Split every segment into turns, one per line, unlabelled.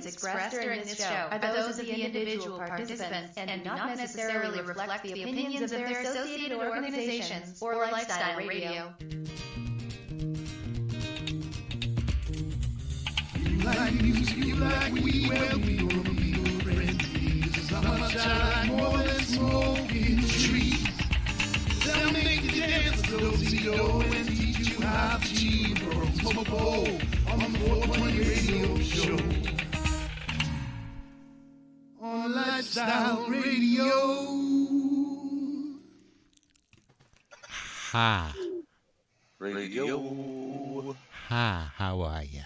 expressed during this show are those of the individual participants and do not necessarily reflect the opinions of their associated organizations or Lifestyle Radio.
You like music, you like weed, well, we gonna be your friends. This is how much I like more than smoking trees. They'll make you dance to do-si-do and teach you how to cheat or smoke a bowl on the 420 radio show. On Lifestyle Radio.
Ha.
Radio.
Ha, how are you?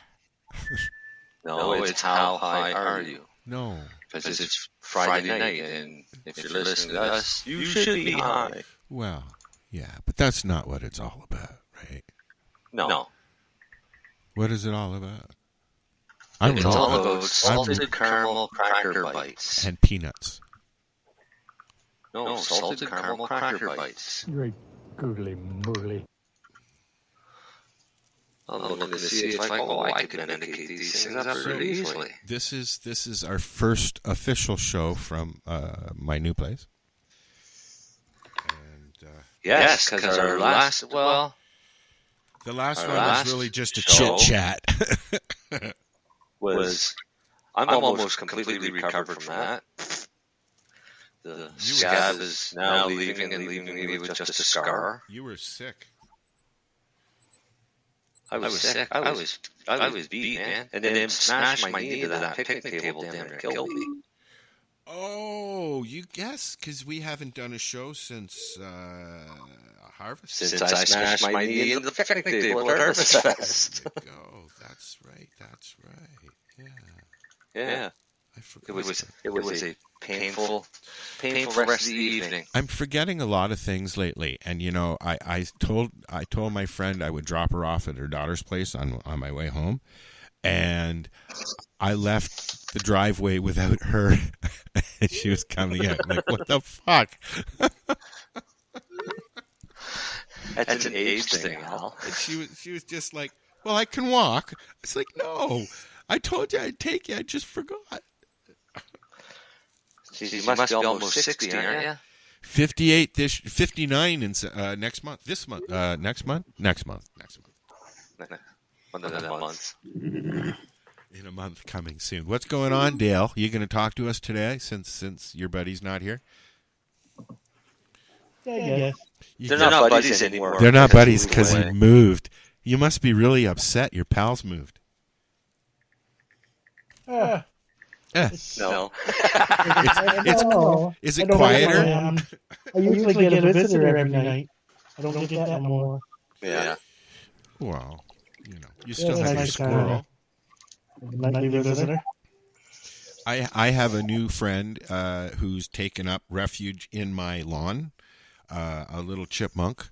No, it's how high are you?
No.
Because it's Friday night, and if you're listening to us, you should be high.
Well, yeah, but that's not what it's all about, right?
No.
What is it all about?
It's all about salted caramel cracker bites.
And peanuts.
No, salted caramel cracker bites.
Great googly moogly.
I'm looking to see if I could indicate these things up really easily.
This is our first official show from my new place. And
yes, because our last, well...
The last one was really just a chit-chat.
I'm almost completely recovered from that. The scab is now leaving and leaving me with just a scar.
You were sick.
I was sick. I was beat, man. And then smashed my knee to that picnic table down there and killed me.
Oh, you guess, because we haven't done a show since Harvest.
Since I smashed my knee into the picnic table at Harvest Fest.
There you go. That's right.
Yeah.
I forgot.
It was a painful rest of the evening.
I'm forgetting a lot of things lately, and you know, I told my friend I would drop her off at her daughter's place on my way home, and I left the driveway without her, and she was coming in. I'm like, what the fuck?
That's an age thing, Al.
And she was just like, well, I can walk. It's like, no, I told you I'd take you. I just forgot.
You must be almost 60, aren't you?
58, 59 in next month. This month, next month.
One of the months.
In a month, coming soon. What's going on, Dale? You going to talk to us today since your buddy's not here?
Yeah.
They're not buddies anymore.
They're not buddies because he moved. You must be really upset. Your pals moved.
No.
Is it quieter?
I usually get a visitor every night. I don't get that anymore.
Yeah.
Well, you know, you still have your squirrel.
Nightly visitor.
I have a new friend who's taken up refuge in my lawn, a little chipmunk,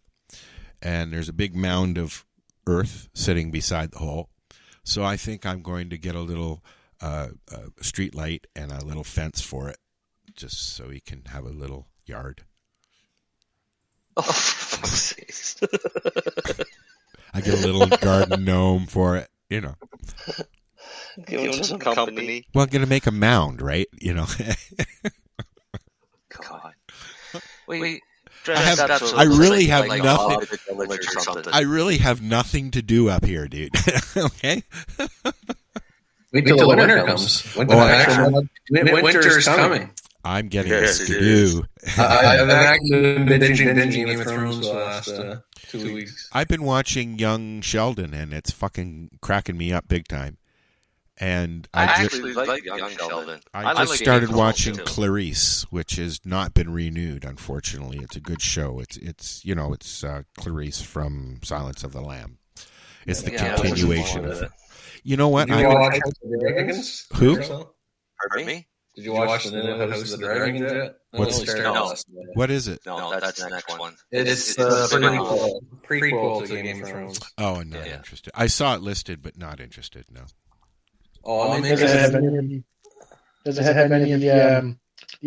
and there's a big mound of earth sitting beside the hole. So I think I'm going to get a little street light and a little fence for it, just so he can have a little yard.
Oh, for fuck's sakes.
I get a little garden gnome for it, you know.
Give him some company.
Well, I'm going to make a mound, right? You know.
God. Wait.
I really have nothing. I really have nothing to do up here, dude. Okay.
Wait till the winter comes. Winter is coming.
I'm getting a skidoo.
I've been binging Game of Thrones the last 2 weeks.
I've been watching Young Sheldon, and it's fucking cracking me up big time. And
I actually like Young Sheldon.
I just started watching Clarice, which has not been renewed, unfortunately. It's a good show. It's Clarice from Silence of the Lamb. It's the continuation of it. You know what?
Did you watch House of the Dragons?
Who?
Pardon me?
Did you watch the new House of the Dragons yet?
No.
What is it?
No, that's the next one.
It's the prequel to Game of Thrones.
Oh, I'm not interested. I saw it listed, but not interested, no.
Oh, I mean,
Does it have any of the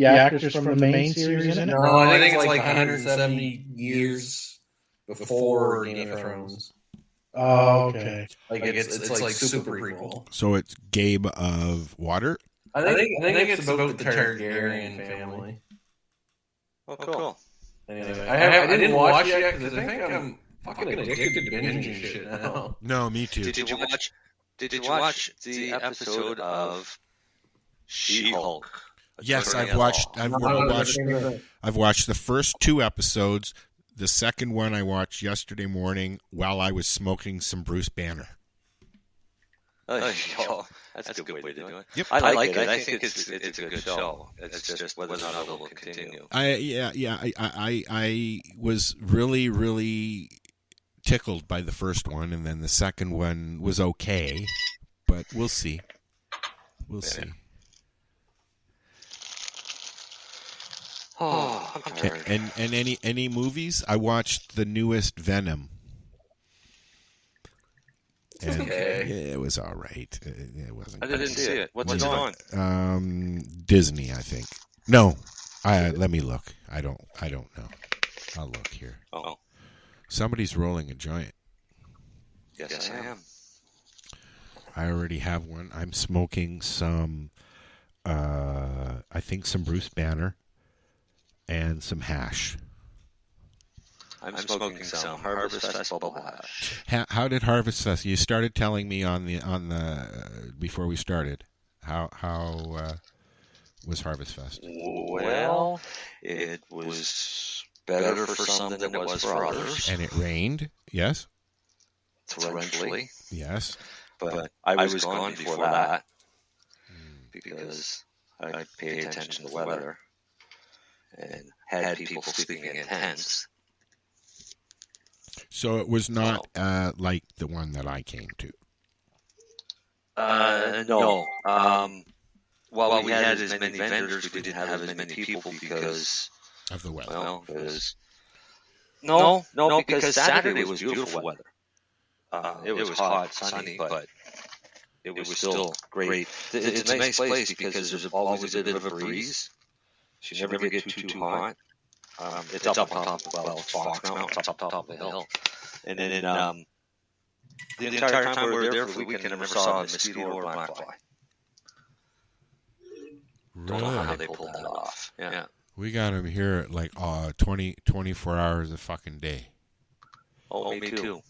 actors from the main series in it?
No, I think it's like 170 years before Game of Thrones.
Oh, okay.
Like it's like super prequel.
So it's Gabe of Water?
I think it's about the Targaryen family.
Oh, cool.
Anyway, I didn't watch it yet because I think I'm fucking addicted to binging shit now.
No, me too.
Did you watch the episode of She-Hulk?
Yes, I've watched the first 2 episodes. The second one I watched yesterday morning while I was smoking some Bruce Banner.
Oh, that's a good way to do it.
Yep.
I like it. I think it's a good show. It's just whether or not it will continue.
I was really tickled by the first one, and then the second one was okay, but we'll see. We'll see.
Oh, I'm tired.
And any movies? I watched the newest Venom. And it was all right. It wasn't.
I didn't see it. What's it on?
Disney, I think. No, let me look. I don't know. I'll look here.
Oh,
somebody's rolling a joint.
Yes, I am.
I already have one. I'm smoking some. I think some Bruce Banner and some hash.
I'm smoking some Harvest Fest bubble hash.
How did Harvest Fest? You started telling me on the before we started. How was Harvest Fest?
Well, it was better for some than it was for others.
And it rained. Yes.
Torrentially.
Yes.
But I was gone before that because I paid attention to the weather and had people sleeping in tents.
So it was not like the one that I came to.
No. While we had as many vendors, we didn't have as many people because
of the weather.
Well, because because Saturday was beautiful weather. It was hot, sunny, but it was still great. It's a nice place because there's always a bit of a breeze. So you never get too hot. It's up on top of Fox Mountain, it's up on top of the hill. And then the entire time we were there for the weekend, I never saw a mosquito or a black fly.
Really?
Don't know how they pulled that off. Yeah.
We got them here at like 24 hours a fucking day.
Oh, me too.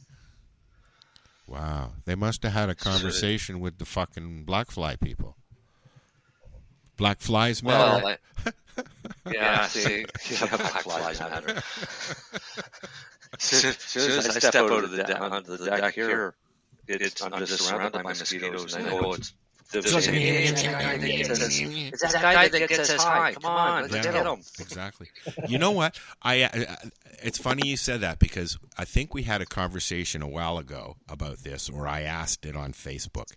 Wow. They must have had a conversation with the fucking black fly people. Black flies matter.
Yeah, see, black flies matter. As soon as I step out of the deck here, I'm just surrounded by mosquitoes, and I know it's that guy that gets us high. Come on, let's get him.
Exactly. You know what? It's funny you said that because I think we had a conversation a while ago about this, or I asked it on Facebook.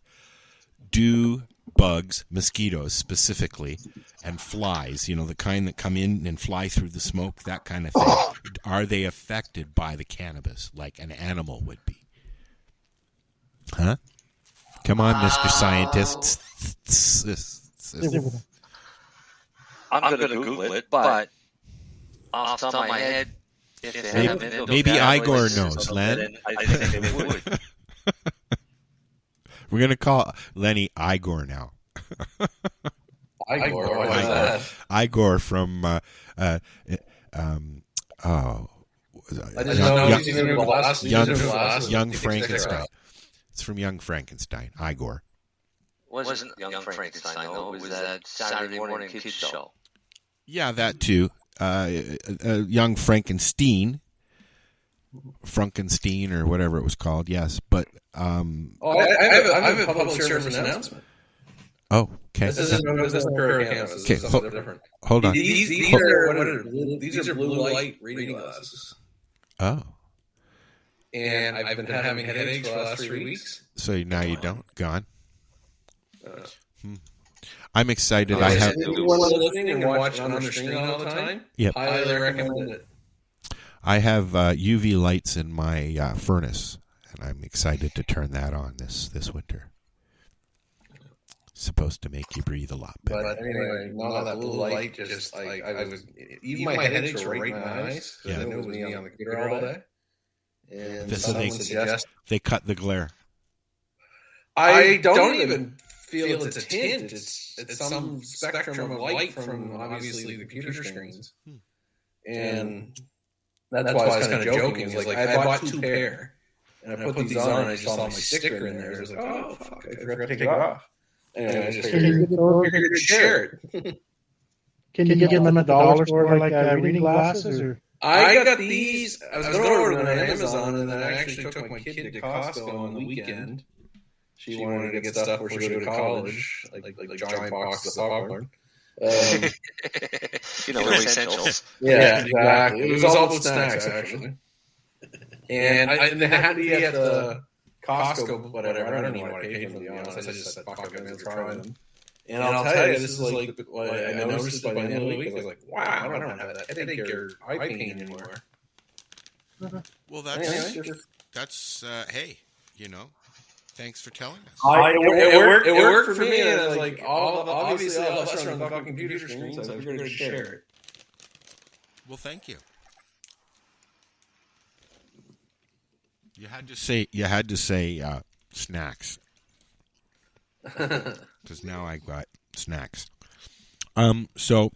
Do bugs, mosquitoes specifically, and flies, the kind that come in and fly through the smoke, that kind of thing, are they affected by the cannabis like an animal would be? Huh? Come on, Mr. Scientist.
I'm going to Google it, but off the top of my head,
maybe Igor knows, Len.
I think they would.
We're going to call Lennie Igor now.
Igor? What is that?
Igor from Young Frankenstein. It's from Young Frankenstein, Igor.
Wasn't Young Frankenstein, though. It was that Saturday morning kids show.
Yeah, that too. Young Frankenstein, or whatever it was called, yes. But
I have a public service announcement.
Oh, okay.
This isn't Hurricane. This is something different.
Hold on.
These are blue light reading glasses.
Oh.
And I've been having headaches for the last 3 weeks.
So now you don't? Gone? I'm excited. I have.
If you want to listen and watch on the screen all the time, highly recommend it.
I have UV lights in my furnace, and I'm excited to turn that on this winter. Supposed to make you breathe a lot better.
But anyway, all that blue light just like I was, even my headaches were right in my eyes. Yeah, it was me on the computer all day. And
So they cut the glare.
I don't even feel it's a tint. It's some spectrum of light from obviously the computer screens. And that's why I was kind of joking. It's like I bought 2 pair, and I put these on, and I just saw my sticker in there. I was like, oh, fuck, I forgot to take it off. And I just figured to share it.
Can you get them at the dollar store like reading glasses? Or?
I got these. I was going to order them on Amazon, and then I actually took my kid to Costco on the weekend. She wanted to get stuff before she go to college, like giant boxes of popcorn.
Essentials.
Yeah, exactly. It was all about snacks, actually. And they had to be at the Costco, whatever. I don't even know what I paid for them, to be honest. I just said, fuck, I'm going to try them. And I'll tell you, this is like, I noticed by the end of the week, I was like, wow, I don't have that headache or eye pain anymore.
Well, that's hey, thanks for telling us.
It worked for me, and I was like, obviously all of us are on the fucking computer screen, so I'm going to share it.
Well, thank you. You had to say snacks. Because now I got snacks. So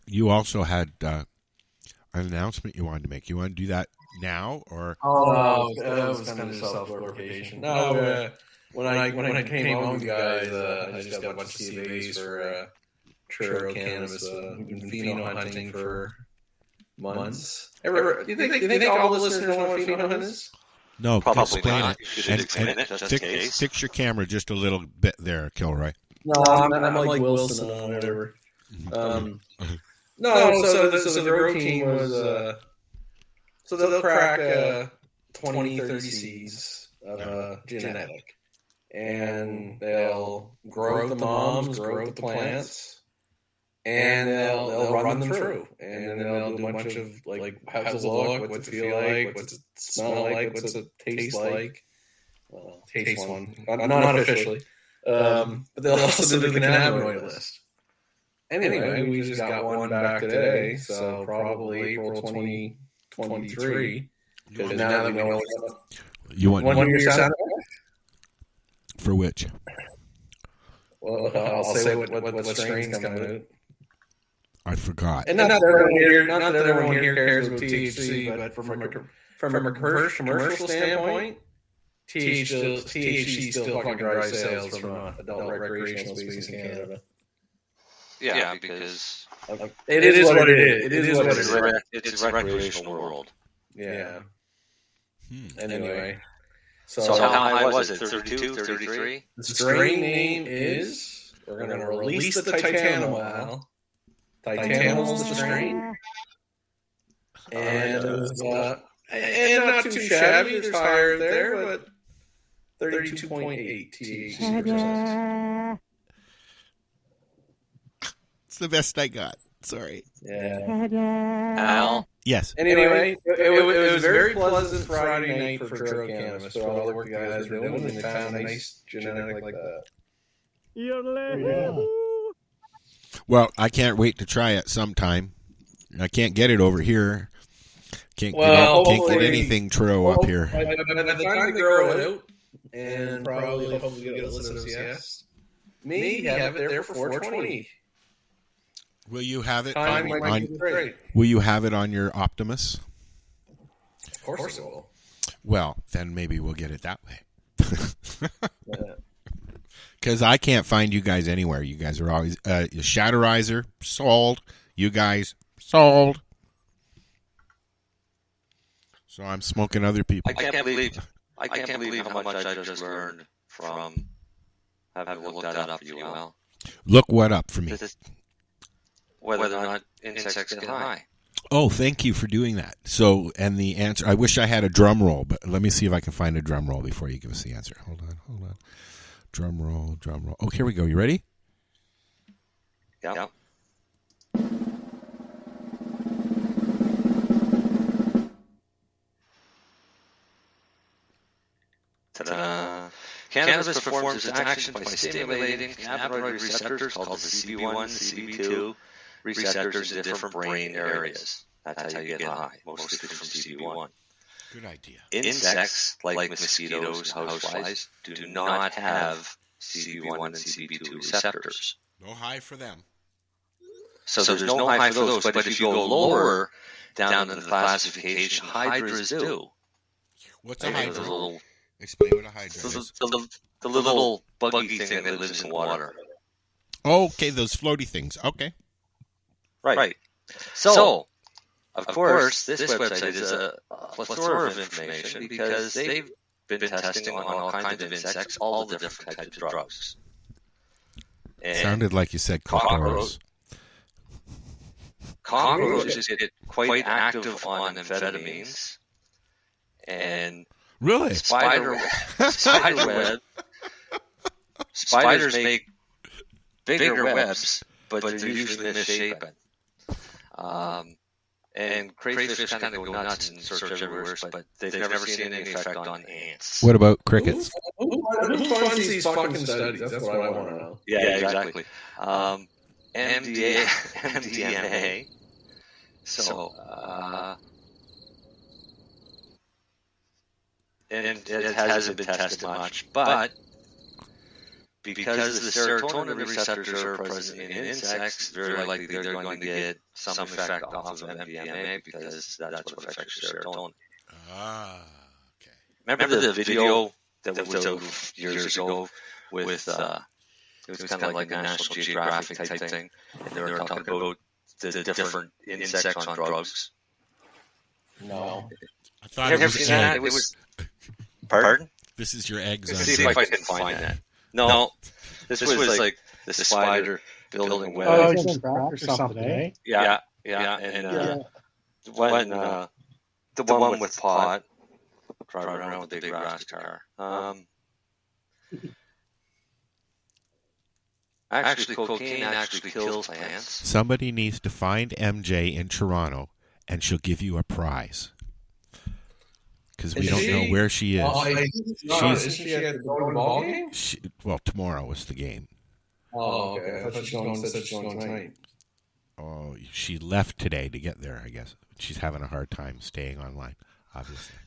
you also had an announcement you wanted to make. You want to do that now, or?
Oh, that was kind of self-glorification. No, when I came home with you guys, I just got a bunch of CVs for Truro Cannabis. We've been pheno hunting for months. Do you think all the listeners know what pheno hunt is?
No,
probably
explain
not.
it. And fix your camera just a little bit there, Kilroy.
No, I'm like Wilson or whatever. So the grow team was so they'll crack 20, 30 seeds of genetic, and they'll grow the moms, grow the plants, and they'll run them through, and then they'll do a bunch of like how's it look, what's it feel like, what's it smell like, what's it taste like. Well, taste one, not officially. But they'll also do the cannabinoid list. Anyway, we just got one back today, so probably April 2023. Because now that we know
you want
1 year sound
for which?
Well, I'll say what strain's coming out.
I forgot.
And not that everyone here cares about THC, but from a commercial standpoint, THC still fucking drives sales from an adult recreational space in Canada.
Yeah, because
it is what it is. It is what it is.
It's a recreational world.
Yeah. And anyway.
So how high was it? 32, 33?
The strain name is, we're going to release the Titanomal. Titanomal's the strain. And it was, and not too shabby. There's higher there, but 32.8 THC%.
It's the best I got. Sorry.
Yeah.
Al?
Yes.
Anyway, it was very pleasant Friday night for Truro Cannabis. For all the work you guys were doing, and they found a nice genetic like that. Yeah.
Well, I can't wait to try it sometime. I can't get it over here. Can't get anything Truro up here.
By the time they grow it out, and probably hopefully get a list of CS, maybe have it there for 420.
Will you have it
Will
you have it on your Optimus?
Of course it will.
Well, then maybe we'll get it that way. Because I can't find you guys anywhere. You guys are always Shatterizer sold. You guys sold. So I'm smoking other people.
I can't believe how much I just learned from having looked that up for you, Al.
Look what up for me.
Whether or not insects get high.
Oh, thank you for doing that. So, and the answer, I wish I had a drum roll, but let me see if I can find a drum roll before you give us the answer. Hold on. Drum roll. Oh, here we go. You ready?
Yeah. Ta-da! Cannabis performs its action by stimulating cannabinoid receptors called the CB1, CB2 receptors in different brain areas. That's how you get high, mostly from CB1.
Good idea.
Insects, like mosquitoes, houseflies, do not have CB1 and CB2 receptors.
No high for them.
So there's no high for those, but if you go lower down in the classification, hydras do.
What's a hydra?
Little,
Explain what a hydra is.
The little buggy thing that lives in water.
Okay, those floaty things. Okay.
Right. So, of course, this website is a plethora of information because they've been testing on all kinds of insects, all the different types of drugs. And
sounded like you said cockroaches.
Cockroaches get quite active on amphetamines. And
really?
Spiders make bigger webs, but they're usually misshapen. And crayfish kind of go nuts and search everywhere, but they've never seen any effect on ants.
What about crickets?
Who funds these fucking studies? That's what I want to know.
Yeah, exactly. MDMA. So, and it hasn't been tested much, but because the serotonin receptors are present in insects, very likely they're going to get some effect off of MDMA because that's what affects your serotonin.
Ah, okay.
Remember the video that was out years ago with it was kind of like a National Geographic type thing, and they were talking about the different insects on drugs.
No.
I thought it was egg.
It was. Pardon?
This is your eggs on
See if I can find that. No, this was like the spider building web.
Oh, it's on crack or something, eh?
Yeah. And when the one with pot driving around with a big grass car. Actually, cocaine actually kills plants.
Somebody needs to find MJ in Toronto, and she'll give you a prize. Because we don't know where she is.
Isn't she at the ball game?
Well, tomorrow is the game.
Oh, okay. I thought she was going tonight.
Oh, she left today to get there, I guess. She's having a hard time staying online, obviously.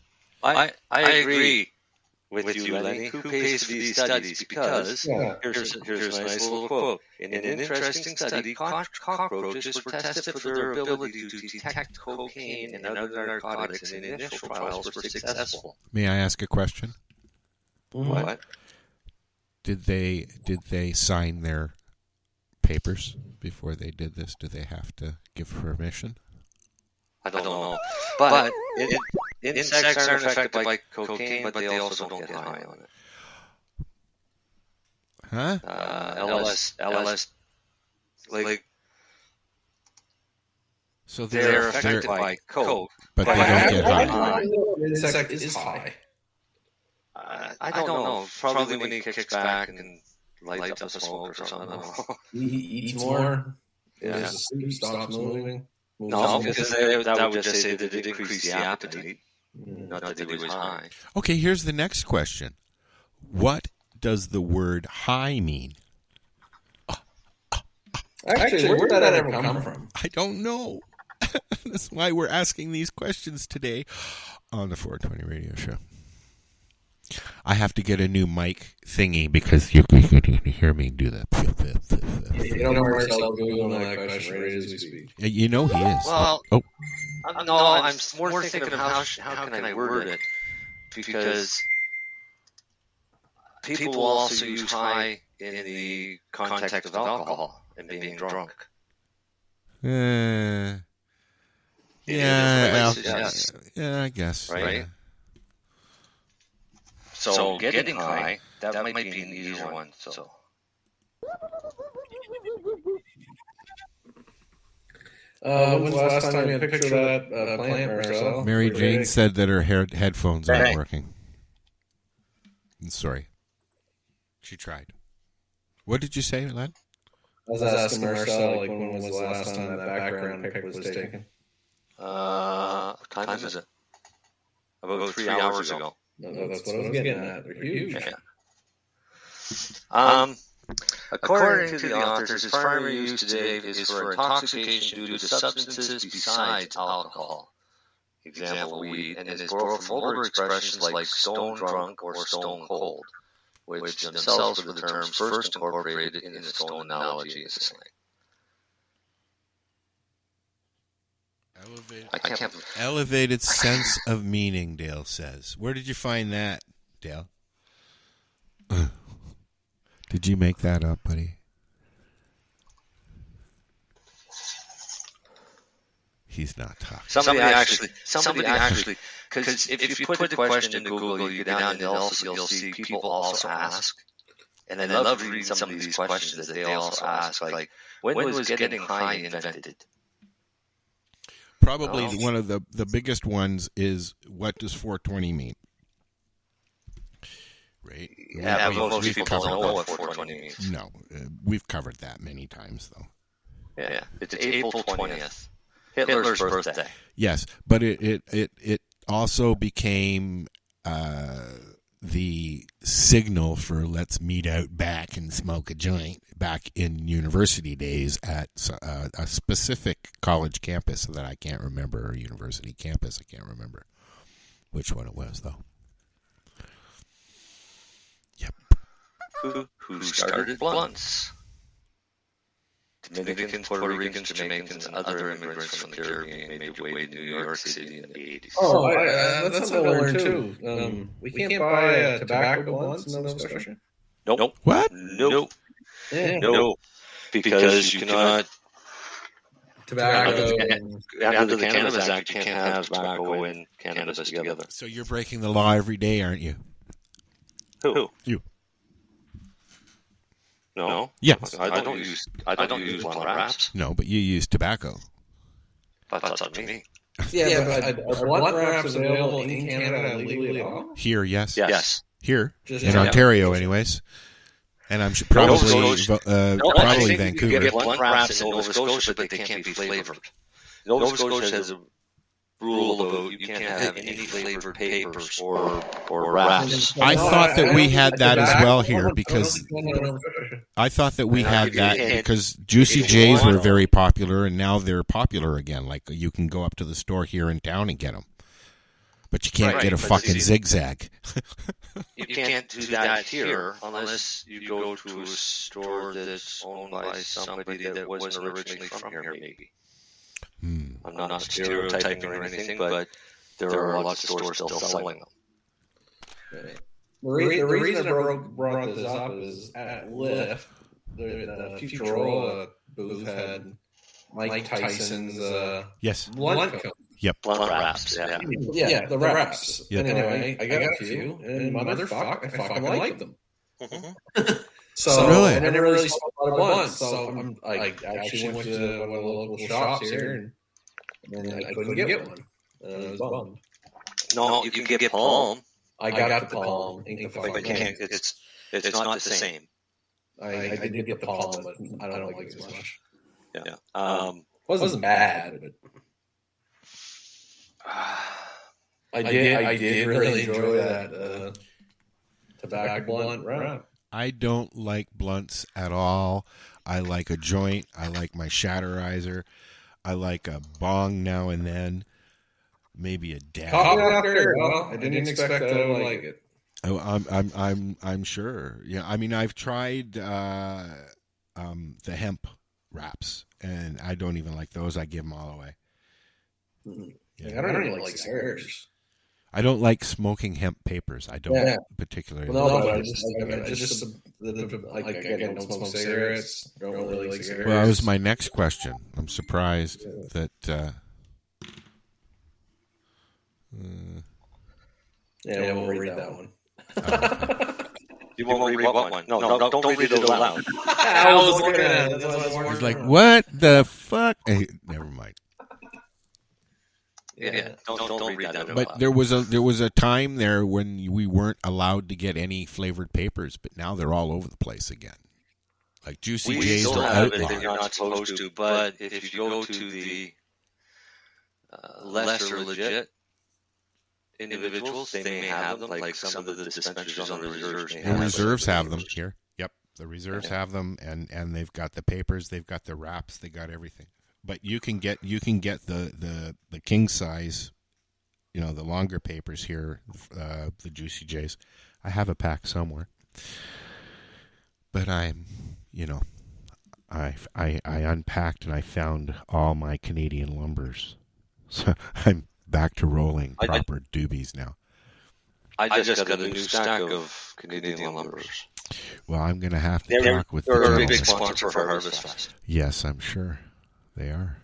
I agree with you, Lennie. Who pays for these studies? Because here's a nice little quote. In an interesting study, cockroaches were tested for their ability to detect cocaine and other narcotics, and initial trials were successful.
May I ask a question?
What?
Did they sign their papers before they did this? Do they have to give permission?
I don't know. But insects aren't affected by cocaine, but they also don't get high on it.
Huh?
LS, like
so
they're affected by coke,
but they don't get high.
Insect is high.
I don't know. Probably when he kicks back and lights up a smoke or something.
He eats more.
Yeah.
Sleep, stops moving.
No, because that would just say that it increased the appetite, not that it was high.
Okay, here's the next question. What does the word high mean?
Actually, where did that ever come from?
I don't know. That's why we're asking these questions today on the 420 radio show. I have to get a new mic thingy because you can hear me do that.
You know, Marcel Googling that question right as we speak.
You know he is.
Well, I'm more thinking of how can I word it, because people will also use high in the context of alcohol and being drunk.
Yeah, I guess.
Right?
Yeah.
So getting high, that might be an easier one. So.
When's the last time you had a picture of that plant, Marcel?
Mary Jane said that her headphones aren't working. Sorry. She tried. What did you say, Len?
I was asking Marcel, when was the last time that background pic was taken?
What time is it? About 3 hours ago.
No, that's what I was getting at. They're huge.
Yeah. According to the authors, its primary use today is for intoxication due to substances besides alcohol. Example, weed, and is borrowed from older expressions like stone drunk or stone cold, which themselves were the terms first incorporated in the stone analogy as a slang.
Elevated sense of meaning, Dale says. Where did you find that, Dale? Did you make that up, buddy? He's not talking.
Somebody actually, because if you put the question into Google, you go down and you'll see people also ask, and I love reading some of these questions that they also ask, like, when was getting high invented?
Probably one of the biggest ones is, what does 420 mean? Right?
Yeah, most people don't know what 420 means.
No, we've covered that many times, though.
Yeah, it's April 20th, Hitler's birthday.
Yes, but it also became the signal for let's meet out back and smoke a joint back in university days at a specific college campus that I can't remember, or university campus. I can't remember which one it was, though. Yep.
Who started blunts? Dominicans, Puerto Ricans, Jamaicans, and other immigrants from the Caribbean made their way to New York City in the 80s.
Oh, that's something I learned too. We can't buy tobacco blunts in Nova Scotia.
Nope.
What?
Nope.
Yeah.
Nope. Because you cannot.
Tobacco.
Under the Cannabis Act, you can't have tobacco and cannabis together.
So you're breaking the law every day, aren't you?
Who?
You.
No.
Yes.
I don't use blunt wraps.
No, but you use tobacco.
That's up to me.
Yeah, but are blunt wraps available in Canada legally at all?
Here, yes.
Yes.
Here,
Just
in Ontario, anyways. And I'm probably Vancouver.
You get blunt wraps in Nova Scotia, but they can't be flavored. Nova Scotia has a rule about you can't have any flavored papers or wraps.
I thought that we had that as well here because Juicy J's were very popular, and now they're popular again. Like, you can go up to the store here in town and get them, but you can't get a fucking zigzag.
You can't do that here unless you go to a store that's owned by somebody that wasn't originally from here, maybe. I'm not stereotyping or anything, but there are lots of stores still selling them.
Right. The reason I brought this up is at Lyft, the Futurola booth had Mike Tyson's blunt company.
Yep.
Blunt wraps,
Yeah, the wraps.
Yep.
Anyway, I got a few, and motherfucker, I fucking like them.
Mm-hmm.
So
really?
I never really smoked a lot of blunts, so I actually went to one of the local shops here, and I couldn't get one. I was bummed.
No, you can get Palm.
I got the Palm.
But you can't. It's not the same.
I did get the Palm, but I don't like it as much.
Yeah.
Wasn't bad, but I did really enjoy that tobacco blunt wrap.
I don't like blunts at all. I like a joint. I like my Shatterizer. I like a bong now and then. Maybe a dab.
I didn't expect that I would like it.
Oh, I'm sure. Yeah, I mean, I've tried the hemp wraps, and I don't even like those. I give them all away.
Yeah. I don't really like cigars.
I don't like smoking hemp papers. I don't particularly.
Well, no, but I don't smoke cigarettes. Don't really like cigarettes.
Well, that was my next question. I'm surprised that.
We'll read that one.
You won't read what one? No, don't read it aloud.
I was looking at it.
It's like, what the fuck? Hey, never mind.
Yeah, don't read that.
But there was a time there when we weren't allowed to get any flavored papers, but now they're all over the place again. Like Juicy J's are outlawed.
You're not supposed to, but if you go to the lesser legit individuals, they may have them. Like some of the dispensaries on the reserves may have them.
The reserves have them here. Yep. The reserves have them, and they've got the papers, they've got the wraps, they got everything. But you can get the king size, the longer papers here, the Juicy J's. I have a pack somewhere. But I unpacked and I found all my Canadian lumbers. So I'm back to rolling proper doobies now.
I just got a new stack of Canadian lumbers.
Well, I'm going to have to talk with
they're
the
a big sponsor for Harvest Fest.
Yes, I'm sure they are.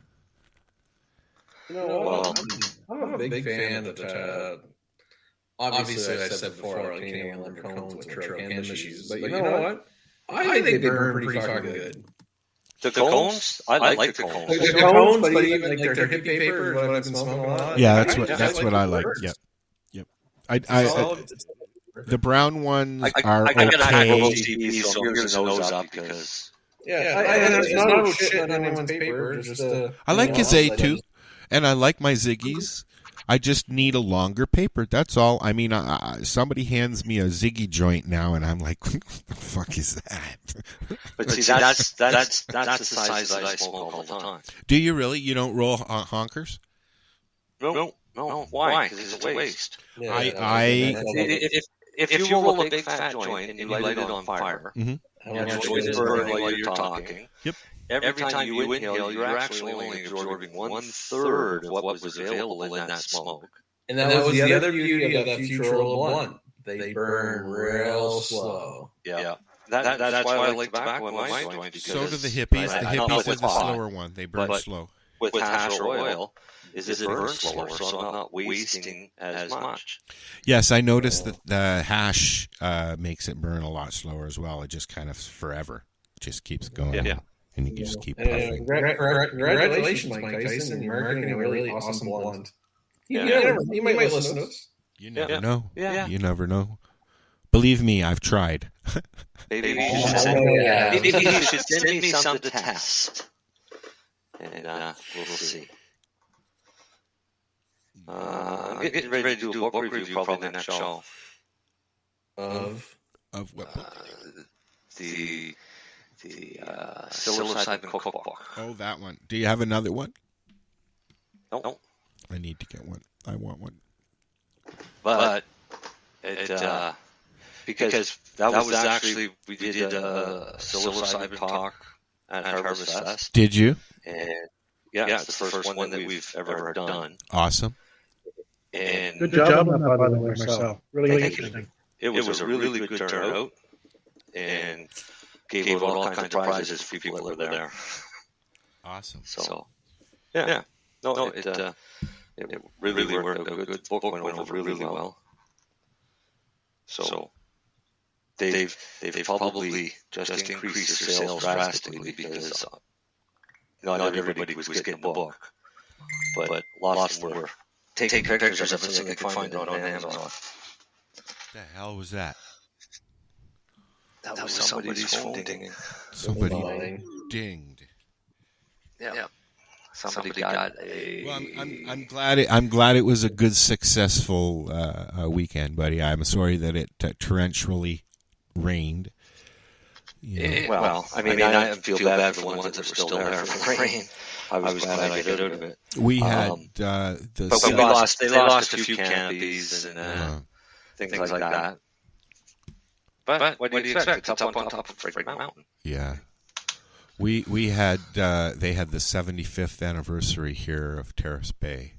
Well, I'm a big fan of obviously, I said before, Canadian lumber cones, which are hand machines. But you know what? I think they burn pretty fucking good.
The cones? I like the cones.
The cones, but even like their hippie paper is what I've been smoking a lot.
Yeah, that's what I like. Yep. The brown ones are okay.
I gotta have OCD, so I'm yours nose up because...
it's not about shit on anyone's paper.
I like his A too, and I like my Ziggies. I just need a longer paper. That's all. I mean, somebody hands me a Ziggy joint now, and I'm like, what the fuck is that?
But see, that's the size that I smoke all the time.
Do you really? You don't roll honkers?
No. Why? Because it's a waste.
Yeah,
if you roll a big fat joint and you light it on fire, and your joints burn while you're talking, every time you inhale, you're actually only absorbing 1/3 of what was available in that smoke.
And that was the other beauty of that future roll blunt. They burn real slow.
Yeah. That's why I like tobacco in my joint.
So do the hippies. The hippies are the slower one. They burn slow.
With hash or oil, it burns slower, so I'm not wasting as much.
Yes, I noticed that the hash makes it burn a lot slower as well. It just kind of forever. It just keeps going. Yeah. And you can just keep puffing.
Congratulations, Mike Tyson. You're marketing a really awesome blunt. You might listen to us.
You never know. Yeah. You never know. Believe me, I've tried.
Maybe you should send me some to test. And we'll see. I'm getting ready to do a book review probably next show.
Of what book?
The psilocybin cookbook.
Oh, that one. Do you have another one?
No.
I need to get one. I want one.
But it because that was actually we did a psilocybin talk at Harvest Fest.
Did you?
And it's the first one that we've ever done.
Awesome.
And
good job on that, by the way, Marcel. Really interesting.
It was a really good turnout, and gave out all kinds of prizes for people that were there.
Awesome.
So, yeah. No, it really worked out. Good book went over really well. So they've probably just increased their sales drastically because not everybody was getting the book, but lots of them were taking pictures of it so they could find it on Amazon.
What the hell was that?
That was somebody's phone dinging.
Somebody dinged.
Yeah. Somebody got a.
Well, I'm glad it was a good, successful weekend, buddy. I'm sorry that it torrentially rained.
Well, I mean, I feel bad for the ones that were still there from the rain. I was glad I got out of it.
We had
They lost a few canopies and things like that. But what do you expect? It's up on top of Freak Mountain.
Yeah. We had they had the 75th anniversary here of Terrace Bay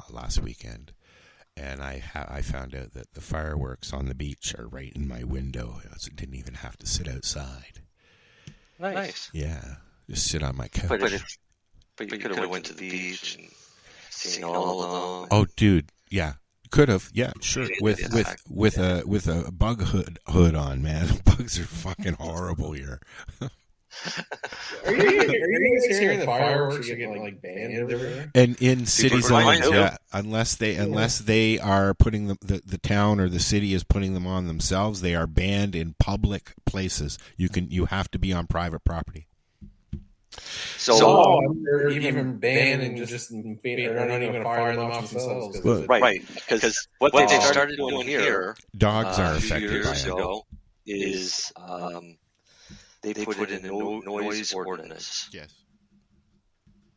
last weekend, and I found out that the fireworks on the beach are right in my window. I didn't even have to sit outside.
Nice.
Yeah, just sit on my couch.
But you could have went to the beach and seen all of them.
Oh, dude, yeah. Could have, yeah, sure. With a bug hood on, man. Bugs are fucking horrible here.
Are you guys hearing the fireworks are getting like banned everywhere?
And in city zones, yeah, unless they are putting the town or the city is putting them on themselves, they are banned in public places. You have to be on private property.
So they're even banning just they're not even going to fire them off themselves.
Right, because what they started doing here,
dogs are
a few
affected
years
by it.
ago, is they put in a noise ordinance.
Yes.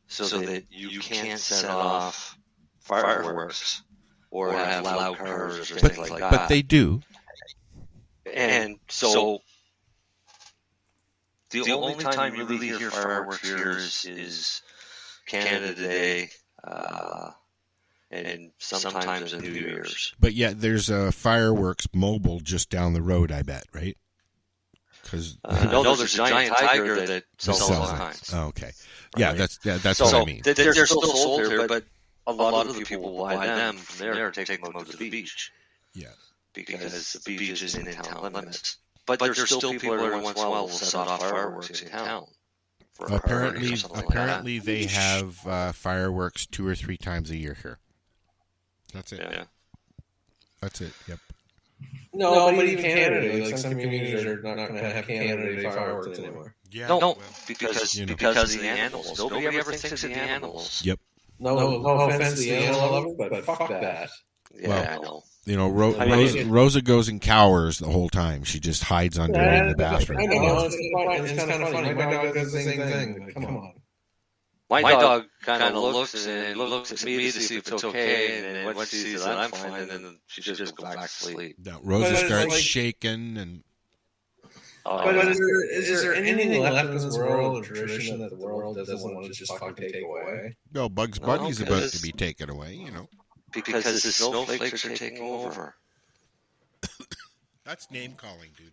So that you can't set off fireworks or have loud cars or things like that.
But they do.
And so the only time you really hear fireworks here is Canada Day and sometimes in New Year's.
But yeah, there's a fireworks mobile just down the road, I bet, right? Because
no, there's a giant tiger that sells all kinds.
Oh, okay. Yeah,
Right.
that's
So
what I mean.
they're still sold here, but a lot of the people buy them from there and take them out to the beach.
Yeah.
Because the beach is in town limits. But there's still people every once in a while will set off fireworks in town.
Apparently they have fireworks 2 or 3 times a year here. That's it.
Yeah.
That's it. Yep.
No, but even Canada, like some communities are not going to have Canada Day fireworks anymore.
Yeah.
No, because of the animals. Nobody ever thinks of the animals.
Yep.
No offense to the animal lover, but fuck that.
Yeah,
Well,
I know.
You know, Rosa goes and cowers the whole time. She just hides under in the bathroom.
I know, it's kind of funny. My dog does the same thing. Like, come on.
My dog kind of looks at me to see if it's okay, and then once she sees that I'm fine, and then she just goes back to sleep.
Now, Rosa starts shaking and...
But is there anything left in this world of tradition that the world doesn't want to just fucking take away?
No, Bugs Bunny's about to be taken away, you know.
Because the snowflakes are taking over.
That's name calling, dude.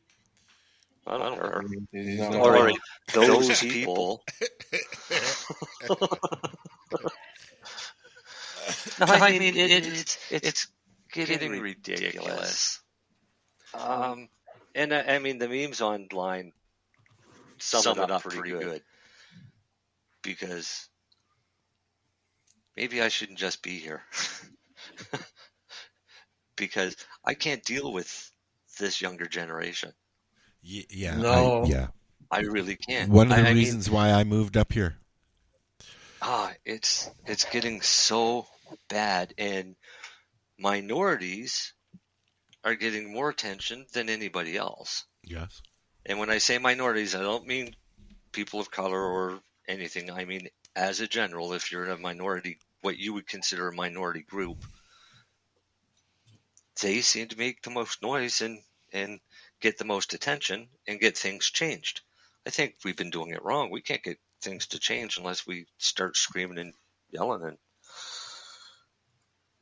I don't know.
All right.
Those people. No, I mean it's getting ridiculous. And I mean the memes online sum it up pretty good. Because maybe I shouldn't just be here. Because I can't deal with this younger generation.
Yeah.
No.
I really can't.
One of the reasons why I moved up here.
It's getting so bad, and minorities are getting more attention than anybody else.
Yes.
And when I say minorities, I don't mean people of color or anything. I mean, as a general, if you're in a minority, what you would consider a minority group, they seem to make the most noise and get the most attention and get things changed. I think we've been doing it wrong. We can't get things to change unless we start screaming and yelling and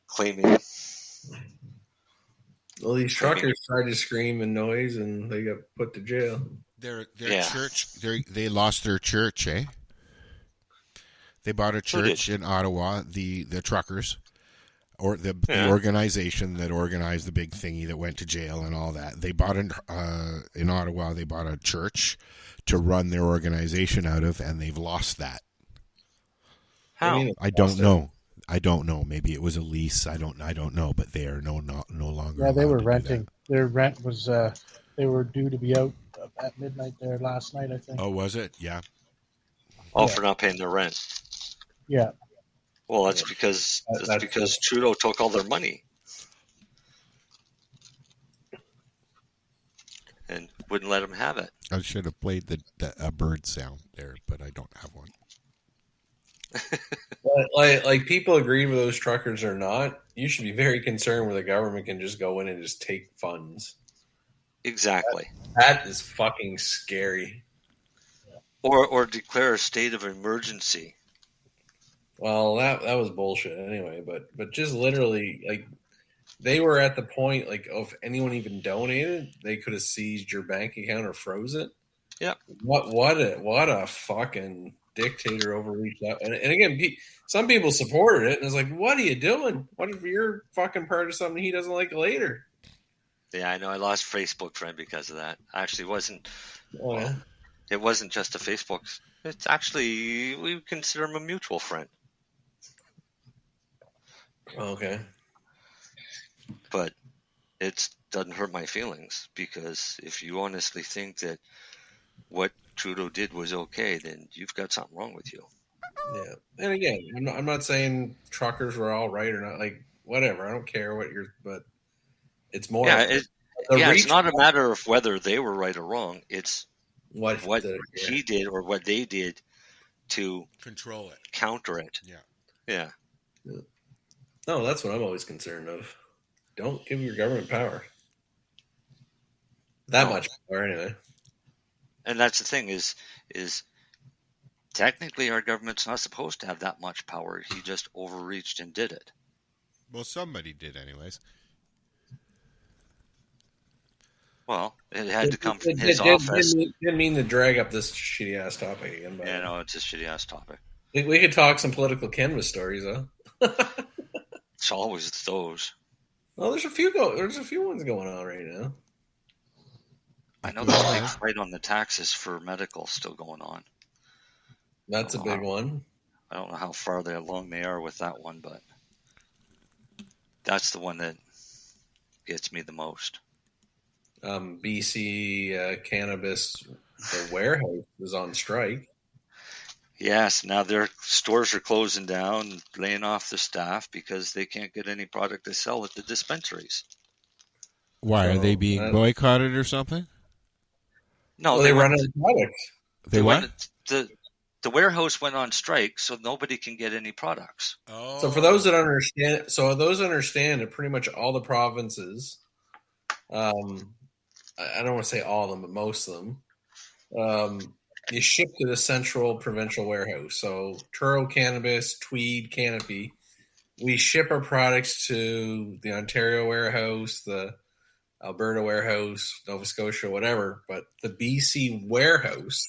claiming.
Well, these truckers tried to scream and noise, and they got put to jail.
Their church, they lost their church, eh? They bought a church in Ottawa, the truckers, or the organization that organized the big thingy that went to jail and all that. They bought in Ottawa. They bought a church to run their organization out of, and they've lost that.
How?
I don't know. Maybe it was a lease. I don't know. But they are no longer.
Yeah, they were renting. Their rent was. They were due to be out at midnight there last night, I think.
Oh, was it? Yeah.
Oh, for not paying their rent.
Yeah.
Well, that's because Trudeau took all their money and wouldn't let them have it.
I should have played a bird sound there, but I don't have one.
Like people agree with those truckers or not, you should be very concerned where the government can just go in and just take funds.
Exactly.
That is fucking scary.
Or declare a state of emergency.
Well, that was bullshit anyway. But just literally, like, they were at the point, like, if anyone even donated, they could have seized your bank account or froze it.
Yep.
What a fucking dictator overreach that. And again, some people supported it, and it's like, what are you doing? What if you're fucking part of something he doesn't like later?
Yeah, I know. I lost a Facebook friend because of that. Actually,
Yeah.
It wasn't just a Facebook. It's actually, we consider him a mutual friend.
Okay.
But it doesn't hurt my feelings, because if you honestly think that what Trudeau did was okay, then you've got something wrong with you.
Yeah. And again, I'm not saying truckers were all right or not. Like, whatever. I don't care but it's more.
Yeah, it's not a matter of whether they were right or wrong. It's
what
he did or what they did to
control it,
counter it. Yeah.
No, that's what I'm always concerned of. Don't give your government power. That much power, anyway.
And that's the thing is technically our government's not supposed to have that much power. He just overreached and did it.
Well, somebody did anyways.
Well, it had to come from his office.
Didn't mean to drag up this shitty-ass topic again.
Yeah, no, it's a shitty-ass topic.
We could talk some political cannabis stories, though.
It's always those.
Well, there's a few ones going on right now.
I know there's a big fight on the taxes for medical still going on.
That's a big one.
I don't know how far along they are with that one, but that's the one that gets me the most.
BC Cannabis, the warehouse is on strike.
Yes, now their stores are closing down, laying off the staff because they can't get any product to sell at the dispensaries.
Why, are they being boycotted or something?
No,
they run out of product.
They what?
The warehouse went on strike, so nobody can get any products.
Oh.
So for those that understand that pretty much all the provinces, I don't want to say all of them, but most of them, you ship to the central provincial warehouse. So Truro Cannabis, Tweed, Canopy, we ship our products to the Ontario warehouse, the Alberta warehouse, Nova Scotia, whatever. But the BC warehouse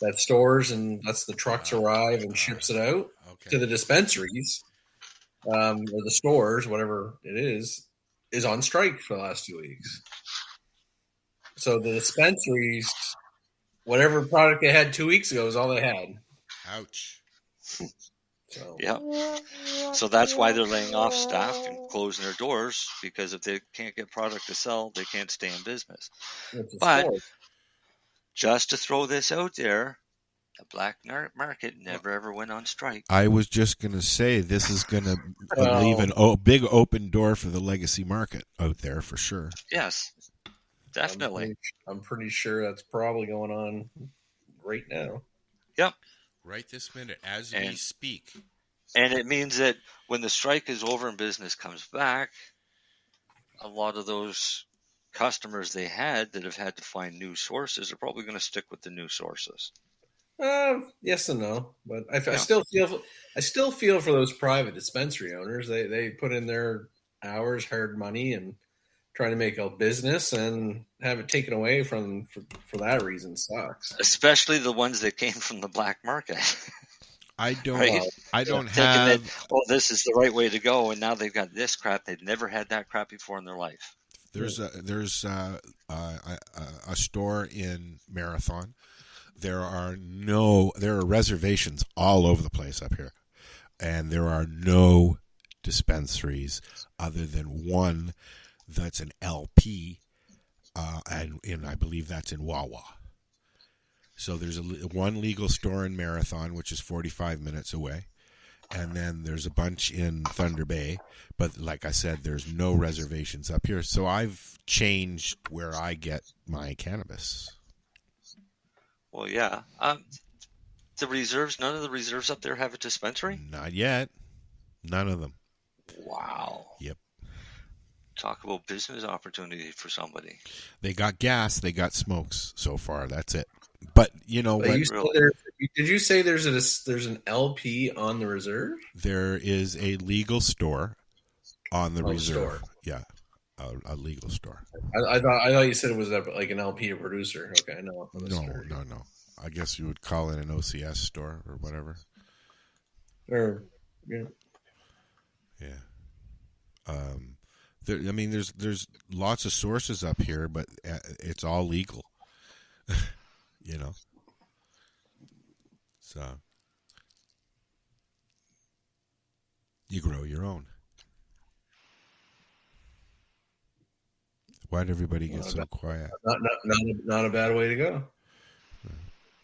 that stores and lets the trucks arrive and ships it out to the dispensaries or the stores, whatever it is on strike for the last 2 weeks. So the dispensaries, whatever product they had 2 weeks ago is all they had.
Ouch.
So.
Yeah. So that's why they're laying off staff and closing their doors, because if they can't get product to sell, they can't stay in business. But just to throw this out there, the black market never ever went on strike.
I was just going to say this is going to leave a big open door for the legacy market out there for sure.
Yes, definitely.
I'm pretty sure that's probably going on right now.
Yep.
Right this minute, as we speak.
And it means that when the strike is over and business comes back, a lot of those customers they had that have had to find new sources are probably going to stick with the new sources.
Yes and no, but I still feel for those private dispensary owners. They put in their hours, hard money, and trying to make a business, and have it taken away for that reason sucks.
Especially the ones that came from the black market.
I don't have.
That, this is the right way to go, and now they've got this crap. They've never had that crap before in their life.
There's a store in Marathon. There are reservations all over the place up here, and there are no dispensaries other than one that's an LP, and I believe that's in Wawa. So there's one legal store in Marathon, which is 45 minutes away, and then there's a bunch in Thunder Bay. But like I said, there's no reservations up here. So I've changed where I get my cannabis.
Well, yeah. The reserves, none of the reserves up there have a dispensary?
Not yet. None of them.
Wow.
Yep.
Talk about business opportunity for somebody.
They got gas, they got smokes so far. That's it. But you know,
did you say there's an LP on the reserve?
There is a legal store on the reserve.
Store.
Yeah, a legal store.
I thought you said it was like an LP producer. Okay, no.
No. I guess you would call it an OCS store or whatever.
Or yeah.
There's lots of sources up here, but it's all legal. You know. So you grow your own. Why did everybody get so quiet?
Not a bad way to go.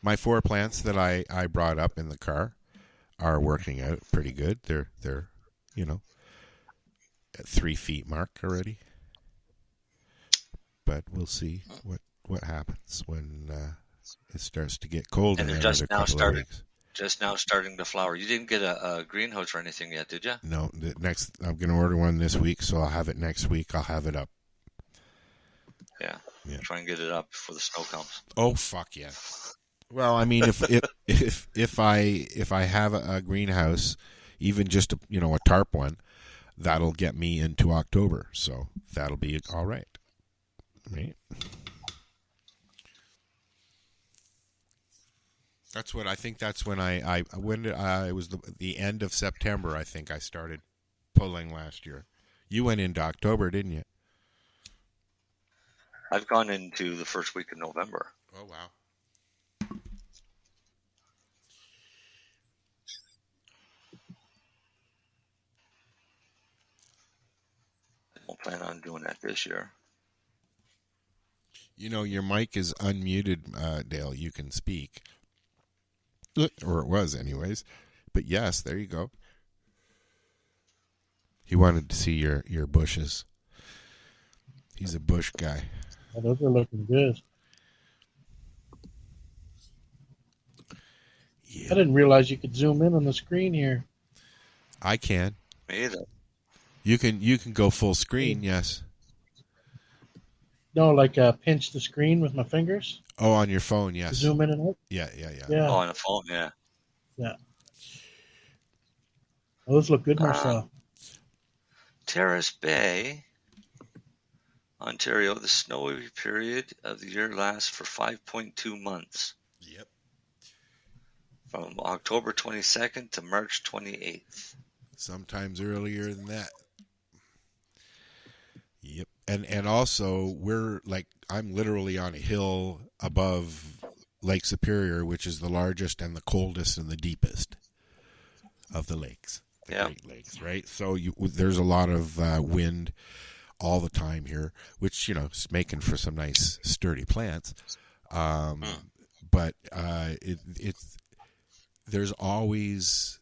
My 4 plants that I brought up in the car are working out pretty good. They're at 3 feet mark already. but we'll see what happens when it starts to get cold.
And they're
just now
starting to flower. You didn't get a greenhouse or anything yet, did you?
No, I'm going to order one this week, so I'll have it next week. I'll have it up.
Yeah. Try and get it up before the snow comes.
Oh, fuck yeah. Well, I mean, if I have a greenhouse, even just a tarp one, that'll get me into October, so that'll be all right. Right. That's what I think. That's when it was the end of September. I think I started pulling last year. You went into October, didn't you?
I've gone into the first week of November.
Oh wow.
I don't plan on doing that this year.
Your mic is unmuted, Dale. You can speak. Or it was anyways. But yes, there you go. He wanted to see your bushes. He's a bush guy.
Oh, those are looking good.
Yeah.
I didn't realize you could zoom in on the screen here.
I can.
Me either.
You can go full screen, yes.
No, like pinch the screen with my fingers.
Oh, on your phone, yes.
Zoom in and out.
Yeah.
Oh, on a phone, yeah.
Yeah. Oh, those look good, Marcel.
Terrace Bay, Ontario. The snowy period of the year lasts for 5.2 months.
Yep.
From October 22nd to March 28th.
Sometimes earlier than that. Yep. And also, I'm literally on a hill above Lake Superior, which is the largest and the coldest and the deepest of the lakes. The Great Lakes, right? So there's a lot of wind all the time here, which, is making for some nice sturdy plants. But there's always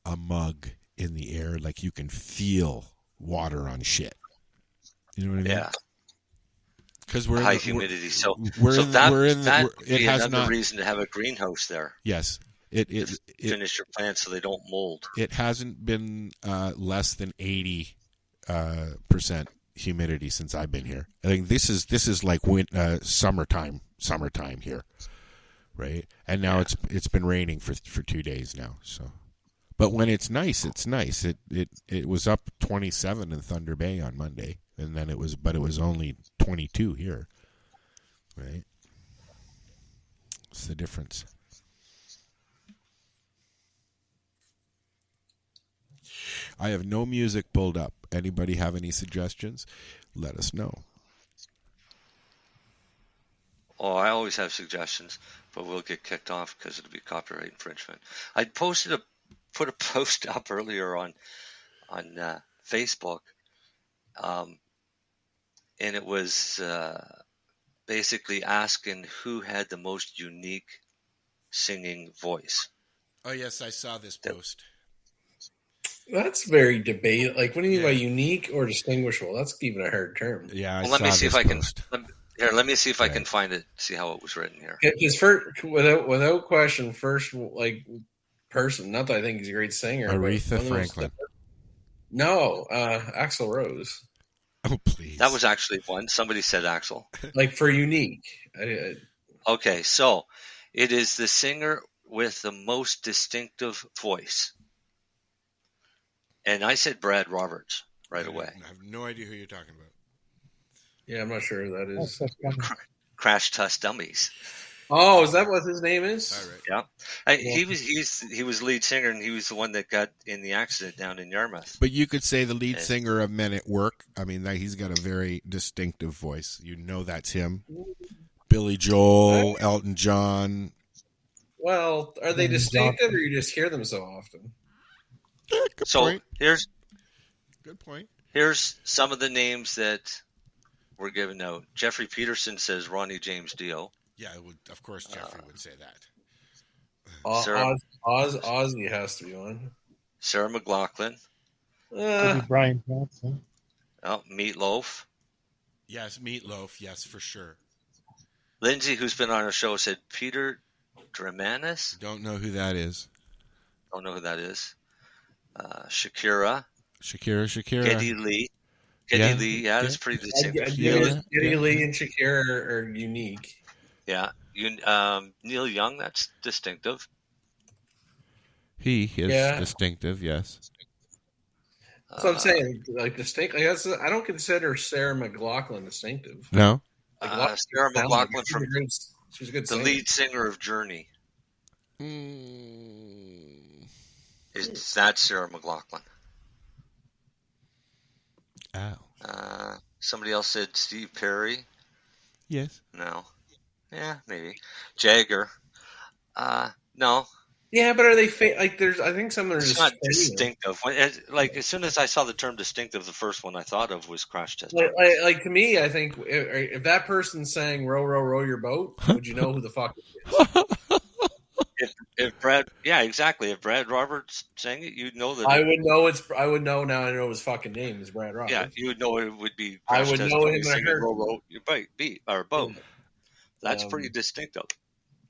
a mug in the air, like you can feel water on shit. You know what I mean?
Yeah.
Because we're
high humidity. So
that
be another reason to have a greenhouse there.
Yes.
It finish your plants so they don't mold.
It hasn't been less than 80% humidity since I've been here. I think this is like summertime here, right? And now it's been raining for 2 days now. So, but when it's nice, it's nice. It was up 27 in Thunder Bay on Monday, and then it was only 22 here, right? What's the difference? I have no music pulled up. Anybody have any suggestions? Let us know.
Oh, I always have suggestions, but we'll get kicked off because it'll be copyright infringement. I put a post up earlier on Facebook, and it was basically asking who had the most unique singing voice.
Oh yes, I saw this post.
That's very debate. Like, what do you mean by unique or distinguishable? That's even a hard term.
Yeah.
Let me see if I can find it. See how it was written here.
Just without question, first person. Not that I think he's a great singer.
Aretha Franklin.
No, Axl Rose.
Oh please.
That was actually one. Somebody said Axl.
Like for unique.
Okay, so it is the singer with the most distinctive voice. And I said Brad Roberts right away.
I have no idea who you're talking about.
Yeah, I'm not sure who that is.
Crash Test Dummies.
Oh, is that what his name is?
All right. Yeah. He was lead singer, and he was the one that got in the accident down in Yarmouth.
But you could say the lead singer of Men at Work. I mean, he's got a very distinctive voice. You know that's him. Billy Joel, Elton John.
Well, are they distinctive, or you just hear them so often?
Yeah, good point.
Good point. Here's some of the names that were given out. Jeffrey Peterson says Ronnie James Dio.
Yeah, of course Jeffrey would say that.
Ozzy has to be one.
Sarah McLachlan.
Brian Johnson.
Meatloaf.
Yes, Meatloaf. Yes, for sure.
Lindsay, who's been on our show, said Peter Dramanis.
Don't know who that is.
Don't know who that is. Shakira. Geddy Lee. Lee, that's pretty distinctive.
Geddy Lee and Shakira are unique.
Yeah. Neil Young, that's distinctive.
He is distinctive, yes.
So I'm saying, like, distinct. I don't consider Sarah McLachlan distinctive.
No?
Sarah McLachlan from
she's a good
the
singer.
lead singer of Journey. Is that Sarah McLachlan?
Oh.
Somebody else said Steve Perry.
Yes.
No. Yeah, maybe. Jagger. No.
Yeah, but are they like? I think some are
It's
just
not distinctive. Like as soon as I saw the term distinctive, the first one I thought of was Crash Test.
Like to me, I think if that person sang "Row, row, row your boat," would you know who the fuck it is?
If Brad, yeah, exactly. If Brad Roberts sang it, you'd know that.
I would know I would know now. I know his fucking name is Brad Roberts.
Yeah, you would know it would be.
I would know him when I heard
"Row, row your boat." That's pretty distinctive.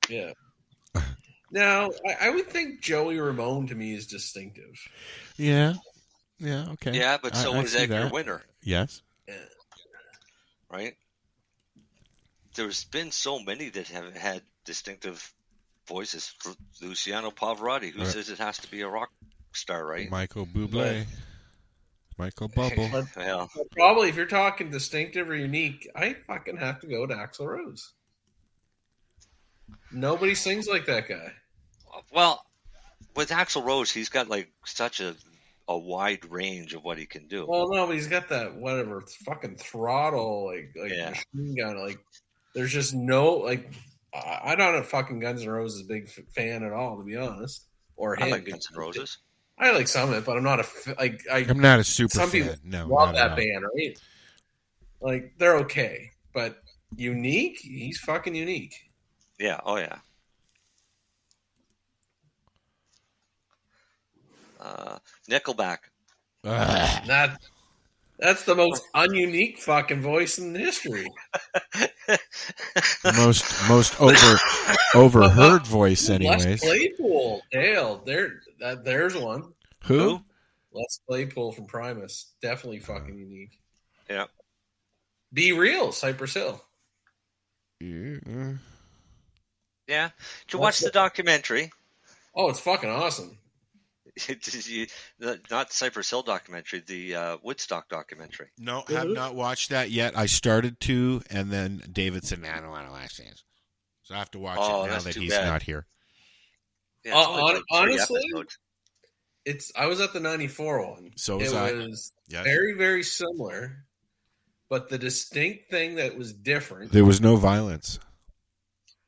Yeah. Now, I would think Joey Ramone to me is distinctive.
Yeah. Yeah, okay.
Yeah, but so is Edgar Winter.
Yes.
Yeah.
Right? There's been so many that have had distinctive voices. Luciano Pavarotti, who says it has to be a rock star, right?
Michael Bublé. Michael Bubble.
But probably if you're talking distinctive or unique, I fucking have to go to Axl Rose. Nobody sings like that guy.
Well, with Axl Rose, he's got like such a wide range of what he can do.
Well, no, but he's got that whatever fucking throttle, like machine gun. Like, there's just no like. I'm not a fucking Guns N' Roses big fan at all, to be honest. Or
I like Guns N' Roses.
I like some of it, but I'm not
I'm not a super
some
fan.
People
no,
love that band, right? Like they're okay, but unique. He's fucking unique.
Yeah. Oh yeah. Nickelback.
That's the most ununique fucking voice in history.
most overheard voice, anyways.
Les Claypool, Dale. There's one.
Who?
Les Claypool from Primus. Definitely fucking unique.
Yeah.
Be Real, Cypress Hill.
Yeah.
Yeah. Did you watch the documentary?
Oh, it's fucking awesome.
Not Cypress Hill documentary, the Woodstock documentary.
No, I have not watched that yet. I started to, and then David said, "Man, I don't want to watch this." So I have to watch it now that he's not here.
Yeah,
honestly, I was at the 94 one.
So
it was very, very similar, but the distinct thing that was different.
There was no violence.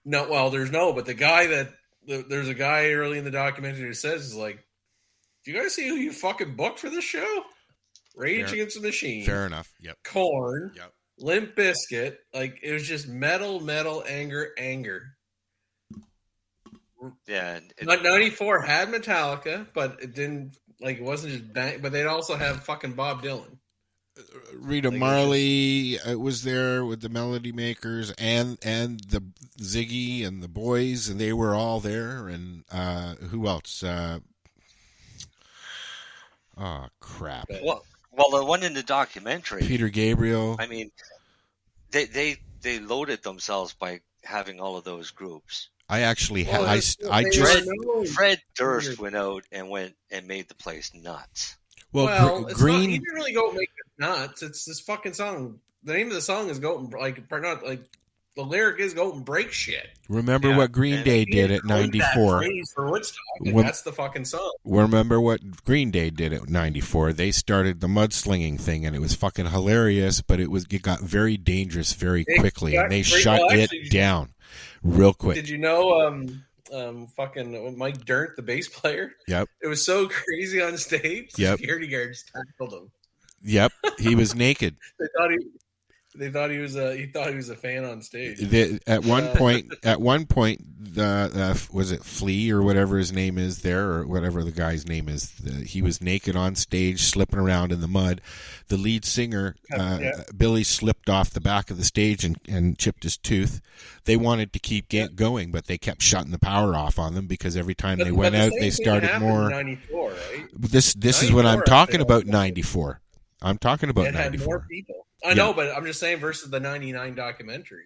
No, well, but there's a guy early in the documentary who says is like, do you guys see who you fucking booked for this show? Rage Against the Machine.
Fair enough. Yep.
Korn.
Yep.
Limp Bizkit. Like, it was just metal, anger.
Yeah.
94 had Metallica, but it didn't, like, it wasn't just bang, but they'd also have fucking Bob Dylan.
Rita Marley was there with the Melody Makers and the Ziggy and the Boys, and they were all there. And who else? Oh, crap.
Well, the one in the documentary,
Peter Gabriel.
I mean, they loaded themselves by having all of those groups.
I actually
Fred Durst went out and made the place nuts.
Well, Green.
He didn't really go make it nuts. It's this fucking song. The name of the song is "Go the lyric is "Go and break shit."
Remember what Green Day did at 94?
For Woodstock, that's the fucking song.
Remember what Green Day did at 94? They started the mudslinging thing, and it was fucking hilarious. But it got very dangerous very quickly, and they shut it down real quick.
Did you know? Fucking Mike Dirnt, the bass player.
Yep.
It was so crazy on stage.
Yep.
Security guards tackled him.
Yep. He was naked.
They thought They thought he was a fan on stage.
At one point, was it Flea or whatever his name is there, or whatever the guy's name is? He was naked on stage, slipping around in the mud. The lead singer, Billy, slipped off the back of the stage and chipped his tooth. They wanted to keep going, but they kept shutting the power off on them because every time they went out, they started more.
94, right?
This is what I'm talking about. 94. I'm talking about 94.
Had more people. I know, but I'm just saying versus the 99 documentary.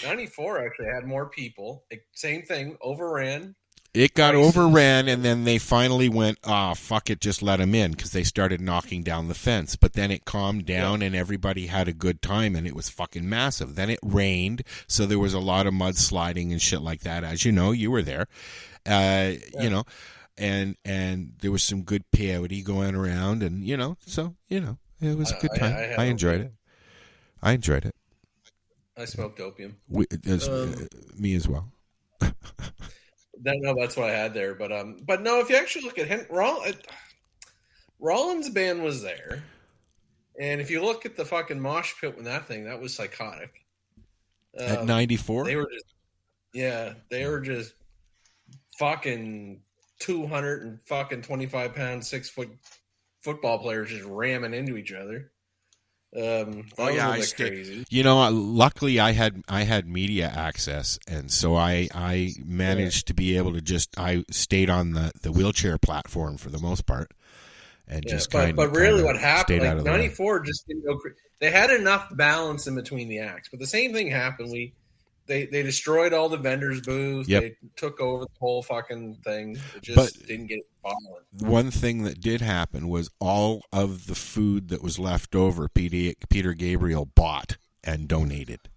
94 actually had more people. Same thing, overran.
It got overran, and then they finally went, fuck it, just let them in, because they started knocking down the fence. But then it calmed down, and everybody had a good time, and it was fucking massive. Then it rained, so there was a lot of mudsliding and shit like that. As you know, you were there. You know, and there was some good peyote going around, and, so, it was a good time. I enjoyed it. I
smoked opium.
Me as well.
No, that's what I had there. But no, if you actually look at Rollins' band was there, and if you look at the fucking mosh pit when that was psychotic.
At 94,
they were just fucking 225-pound 6-foot football players just ramming into each other. Crazy.
Luckily I had media access, and so I managed to be able to I stayed on the wheelchair platform for the most part, and
but really what happened, like 94 just didn't go. They had enough balance in between the acts, but the same thing happened. They destroyed all the vendors' booths.
Yep.
They took over the whole fucking thing. It just didn't get violent.
One thing that did happen was all of the food that was left over, Peter Gabriel bought and donated.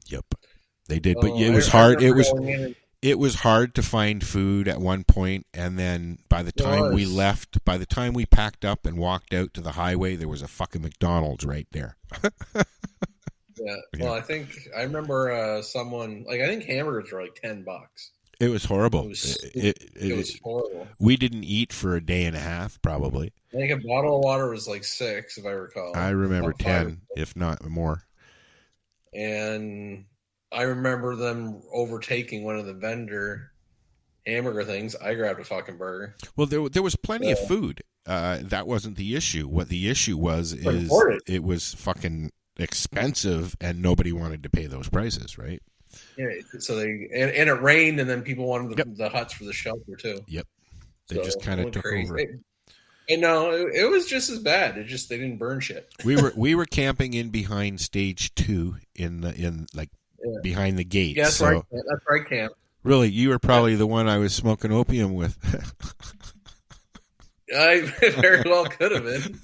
Yep, they did. But it was hard. It was hard to find food at one point, and then by the time we left, by the time we packed up and walked out to the highway, there was a fucking McDonald's right there.
Yeah. Well, I remember someone I think hamburgers were like $10.
It was horrible.
It was horrible.
We didn't eat for a day and a half, probably.
I think a bottle of water was like $6, if I recall.
I remember 10, if not more.
And I remember them overtaking one of the vendor hamburger things. I grabbed a fucking burger.
Well, there was plenty of food. That wasn't the issue. What the issue was is it was fucking expensive, and nobody wanted to pay those prices, right?
Yeah, so and it rained, and then people wanted the huts for the shelter too.
Yep, they just kind of took over.
And no, it was just as bad. It just they didn't burn shit.
We were camping in behind stage 2 behind the gate.
Yeah, that's right. That's right, camp.
Really, you were probably the one I was smoking opium with.
I very well could have been.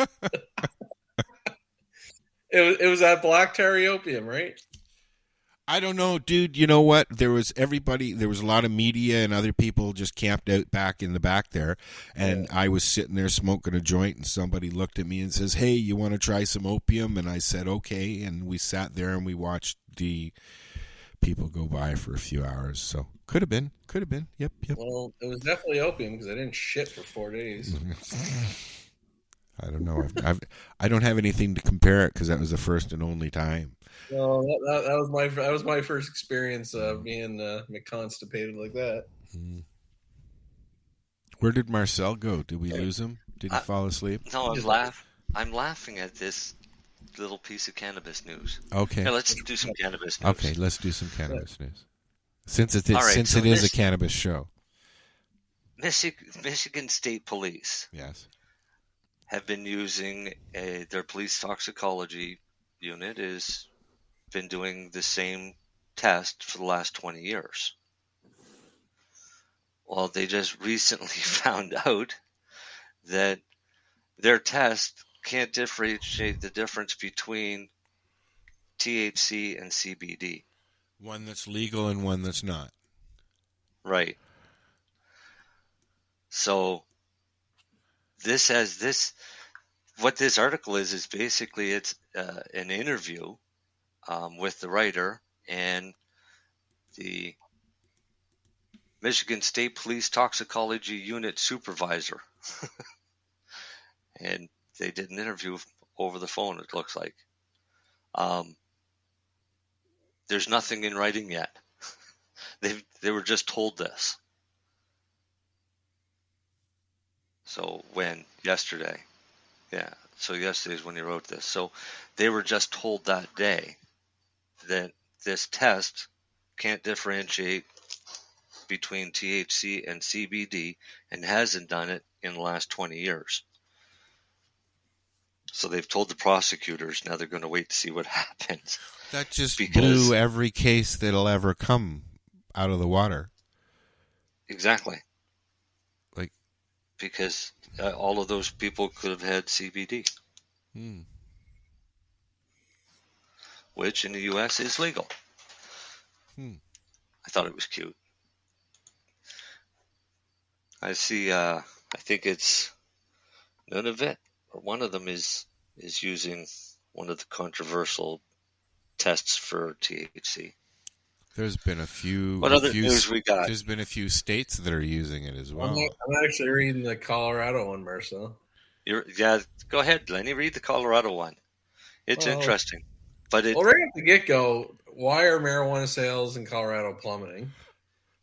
It was that black terry opium, right?
I don't know, dude. You know what? There was a lot of media and other people just camped out back in the back there. And I was sitting there smoking a joint, and somebody looked at me and says, "Hey, you want to try some opium?" And I said, "Okay." And we sat there and we watched the people go by for a few hours. So could have been. Yep.
Well, it was definitely opium because I didn't shit for 4 days.
I don't know. I don't have anything to compare it because that was the first and only time.
No, that was my first experience being constipated like that.
Where did Marcel go? Did we lose him? Did he fall asleep?
No, I'm laughing at this little piece of cannabis news.
Okay,
yeah, let's do some cannabis news.
Okay, let's do some cannabis news. Since it is a cannabis show.
Michigan State Police.
Yes.
Have been using their police toxicology unit has been doing the same test for the last 20 years. Well, they just recently found out that their test can't differentiate the difference between THC and CBD.
One that's legal and one that's not.
Right. So what this article is basically it's an interview with the writer and the Michigan State Police Toxicology Unit supervisor. And they did an interview over the phone, it looks like. There's nothing in writing yet. They were just told this. So yesterday is when he wrote this. So they were just told that day that this test can't differentiate between THC and CBD and hasn't done it in the last 20 years. So they've told the prosecutors, now they're going to wait to see what happens.
That just blew every case that'll ever come out of the water.
Exactly. Because all of those people could have had CBD. Which in the U.S. is legal. I thought it was cute. I see, I think it's none of it, or one of them is using one of the controversial tests for THC.
There's been a few.
What other news we got?
There's been a few states that are using it as well.
I'm actually reading the Colorado one, Marcel.
Go ahead, Lenny. Read the Colorado one. It's interesting. But
right at the get-go, why are marijuana sales in Colorado plummeting?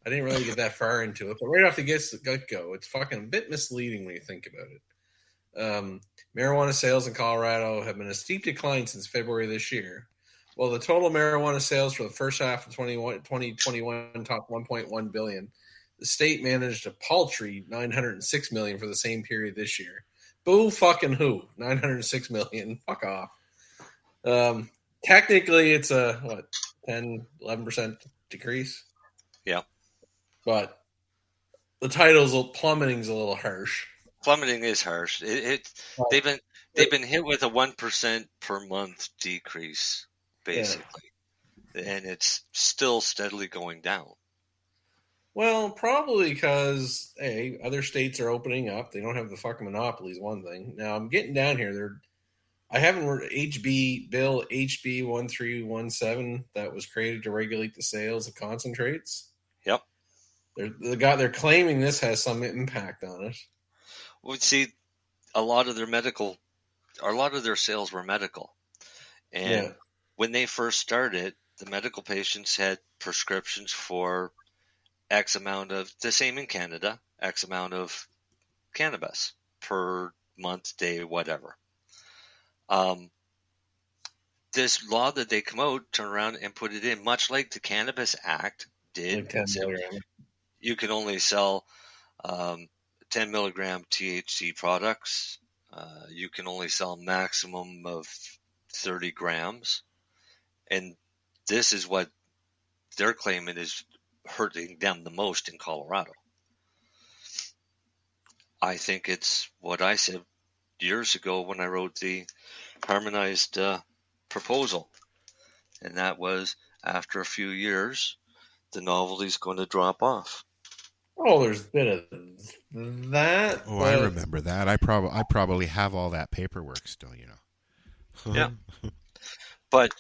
I didn't really get that far into it, but right off the get-go, it's fucking a bit misleading when you think about it. Marijuana sales in Colorado have been a steep decline since February this year. While the total marijuana sales for the first half of 2021 topped $1.1 billion, the state managed a paltry $906 million for the same period this year. Boo fucking who? $906 million. Fuck off. Technically, it's a 10-11% decrease.
Yeah,
but the title's plummeting's a little harsh.
Plummeting is harsh. They've been hit with a 1% per month decrease, basically, and it's still steadily going down.
Well, probably because other states are opening up. They don't have the fucking monopolies. One thing. Now I'm getting down here. I haven't heard Bill HB 1317 that was created to regulate the sales of concentrates.
Yep.
They're claiming this has some impact on it.
Well, see, a lot of their sales were medical, and when they first started, the medical patients had prescriptions for X amount of, the same in Canada, X amount of cannabis per month, day, whatever. This law that they come out, turn around and put it in, much like the Cannabis Act did. You can only sell 10 milligram THC products. You can only sell maximum of 30 grams. And this is what they're claiming is hurting them the most in Colorado. I think it's what I said years ago when I wrote the harmonized proposal. And that was, after a few years, the novelty's going to drop off.
Oh, there's been a that.
Oh, I remember that. I probably have all that paperwork still,
Yeah. But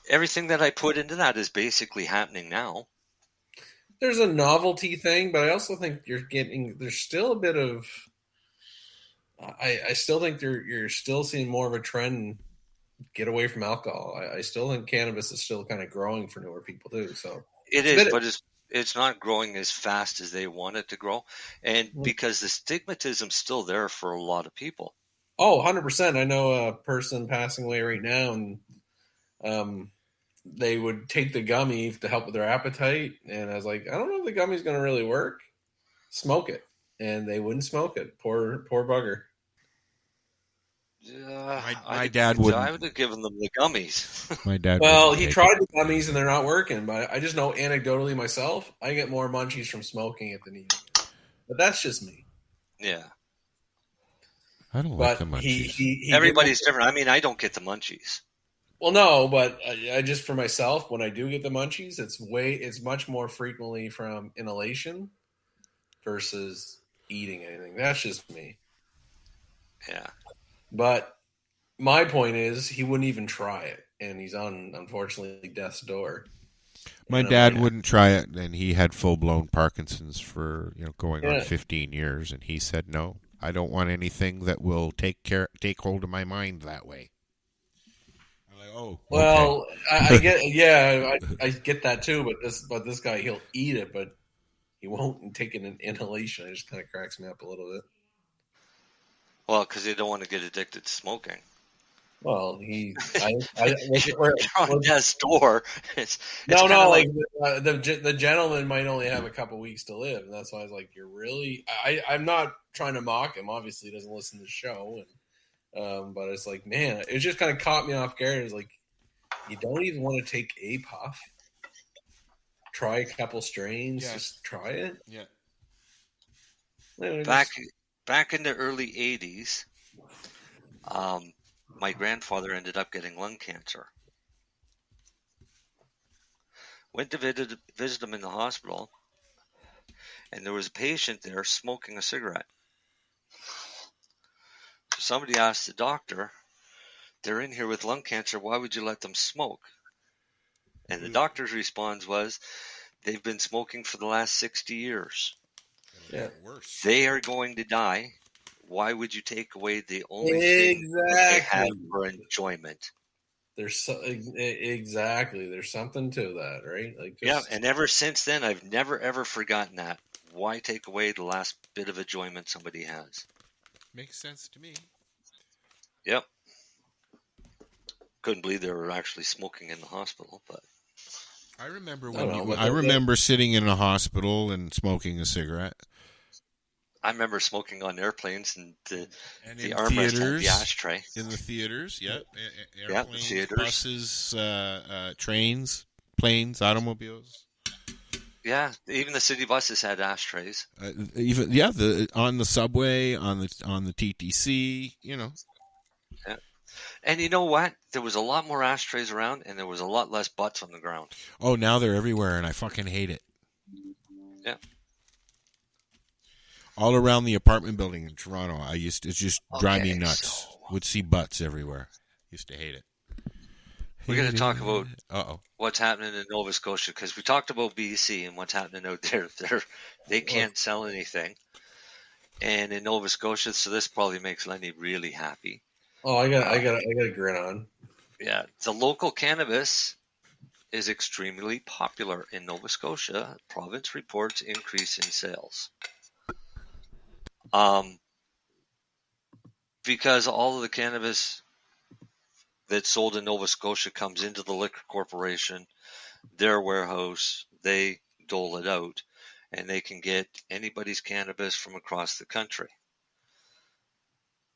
everything that I put into that is basically happening now.
There's a novelty thing, but I also think there's still a bit of, I still think you're still seeing more of a trend get away from alcohol. I still think cannabis is still kind of growing for newer people too. So
it is, but it's not growing as fast as they want it to grow. And because the stigmatism's still there for a lot of people.
Oh, 100%. I know a person passing away right now, and they would take the gummy to help with their appetite. And I was like, I don't know if the gummy's going to really work. Smoke it. And they wouldn't smoke it. Poor bugger.
My dad would.
I would have given them the gummies.
My dad.
Well, he tried the gummies and they're not working. But I just know anecdotally myself, I get more munchies from smoking it than eating it. But that's just me.
Yeah.
I don't like the munchies.
He
Everybody's different. I mean, I don't get the munchies.
Well, no, but I just, for myself, when I do get the munchies, it's much more frequently from inhalation versus eating anything. That's just me.
Yeah.
But my point is, he wouldn't even try it, and he's on, unfortunately, death's door.
My dad wouldn't try it, and he had full-blown Parkinson's for going on 15 years, and he said, no, I don't want anything that will take hold of my mind that way. Oh,
Well, I get, I get that too. But this guy, he'll eat it, but he won't take an inhalation. It just kind of cracks me up a little bit.
Well, because they don't want to get addicted to smoking.
Well,
You're on death's door. It's
no,
like
the gentleman might only have a couple weeks to live, and that's why I was like, "You're really." I'm not trying to mock him. Obviously, he doesn't listen to the show, and but it's like, man, it just kind of caught me off guard. It's like, you don't even want to take a puff. Try a couple strains. Yeah. Just try it.
Yeah.
Back in the early '80s, my grandfather ended up getting lung cancer. Went to visit him in the hospital, and there was a patient there smoking a cigarette. So somebody asked the doctor, "They're in here with lung cancer. Why would you let them smoke?" And the doctor's response was, "They've been smoking for the last 60 years.
Yeah.
They are going to die. Why would you take away the only thing that they have for enjoyment?"
Exactly. There's something to that, right? Like,
yeah, and ever since then, I've never, ever forgotten that. Why take away the last bit of enjoyment somebody has?
Makes sense to me.
Yep. Couldn't believe they were actually smoking in the hospital, but...
I remember sitting in a hospital and smoking a cigarette.
I remember smoking on airplanes and the
armrest had
the ashtray.
In the theaters, yeah.
Airplanes, theaters.
Buses, trains, planes, automobiles.
Yeah, even the city buses had ashtrays.
On the subway, on the TTC,
Yeah. And you know what? There was a lot more ashtrays around, and there was a lot less butts on the ground.
Oh, now they're everywhere, and I fucking hate it.
Yeah.
All around the apartment building in Toronto, it just drive me nuts. Would see butts everywhere. Used to hate it.
We're going to talk about what's happening in Nova Scotia, because we talked about BC and what's happening out there. They can't sell anything. And in Nova Scotia, so this probably makes Lennie really happy.
Oh, I got a grin on.
Yeah, the local cannabis is extremely popular in Nova Scotia. Province reports increase in sales. Because all of the cannabis that's sold in Nova Scotia comes into the Liquor Corporation, their warehouse, they dole it out, and they can get anybody's cannabis from across the country.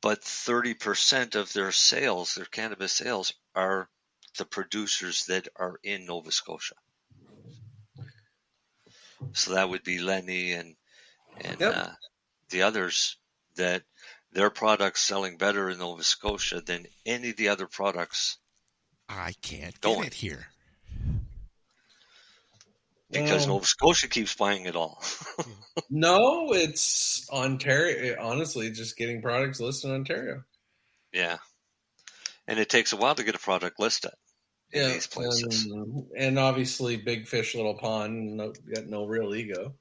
But 30% of their sales, their cannabis sales, are the producers that are in Nova Scotia. So that would be Lennie and the others, that their products selling better in Nova Scotia than any of the other products.
I can't get it here.
Because Nova Scotia keeps buying it all.
No, it's Ontario. Honestly, just getting products listed in Ontario.
Yeah. And it takes a while to get a product listed in these places.
And obviously, big fish, little pond, got no real ego.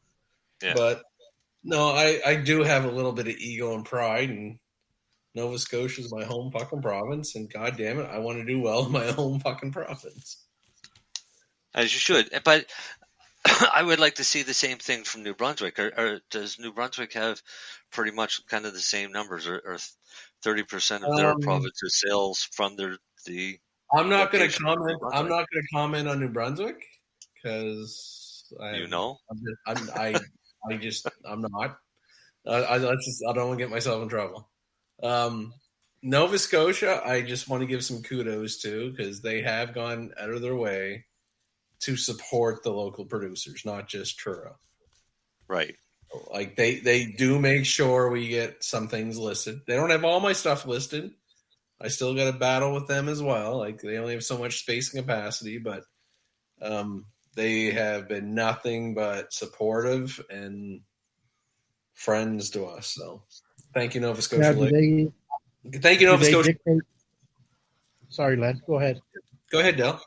Yeah.
But, no, I do have a little bit of ego and pride, and Nova Scotia is my home fucking province, and God damn it, I want to do well in my home fucking province.
As you should. But I would like to see the same thing from New Brunswick. Or does New Brunswick have pretty much kind of the same numbers, or 30% of their province's sales from the? I'm not going to comment.
I'm not going to comment on New Brunswick because I'm not. I don't want to get myself in trouble. Nova Scotia, I just want to give some kudos to, because they have gone out of their way to support the local producers, not just Truro.
Right.
Like they do make sure we get some things listed. They don't have all my stuff listed. I still got to battle with them as well. Like, they only have so much space and capacity, but they have been nothing but supportive and friends to us. So thank you, Nova Scotia. Thank you, Nova Scotia.
Sorry, Len. Go ahead.
Go ahead, Del.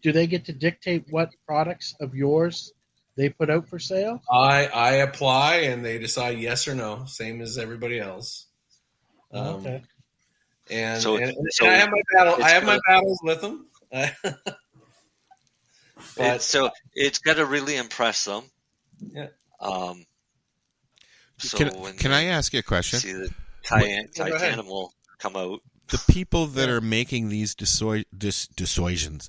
Do they get to dictate what products of yours they put out for sale?
I apply, and they decide yes or no, same as everybody else.
Okay.
And,
So
I have my battle. I have my battles with them. But
so it's got to really impress them.
Yeah.
So
can I ask you a question?
See the Titanium will come out.
The people that are making these decisions,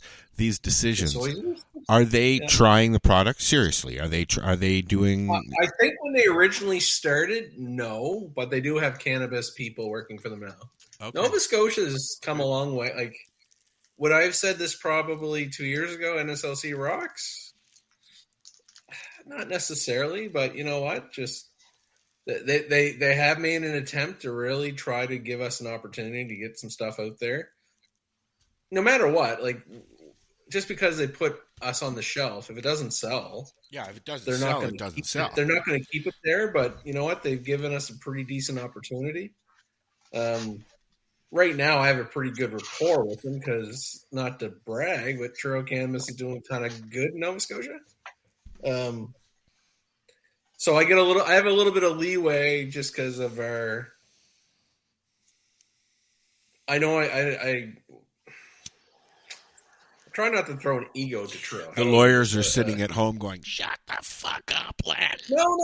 are they trying the product seriously? Are they doing?
I think when they originally started, no, but they do have cannabis people working for them now. Okay. Nova Scotia has come a long way. Like, would I have said this probably 2 years ago? NSLC rocks? Not necessarily, but you know what? Just they have made an attempt to really try to give us an opportunity to get some stuff out there. No matter what, like, just because they put us on the shelf, if it doesn't sell,
if it doesn't sell, it doesn't sell.
They're not going to keep it there, but you know what? They've given us a pretty decent opportunity. Right now, I have a pretty good rapport with them because, not to brag, but Churro Cannabis is doing kind of good in Nova Scotia. So I have a little bit of leeway just because of our. I know I try not to throw an ego to Churro.
The lawyers are sitting at home going, "Shut the fuck up, lad."
No.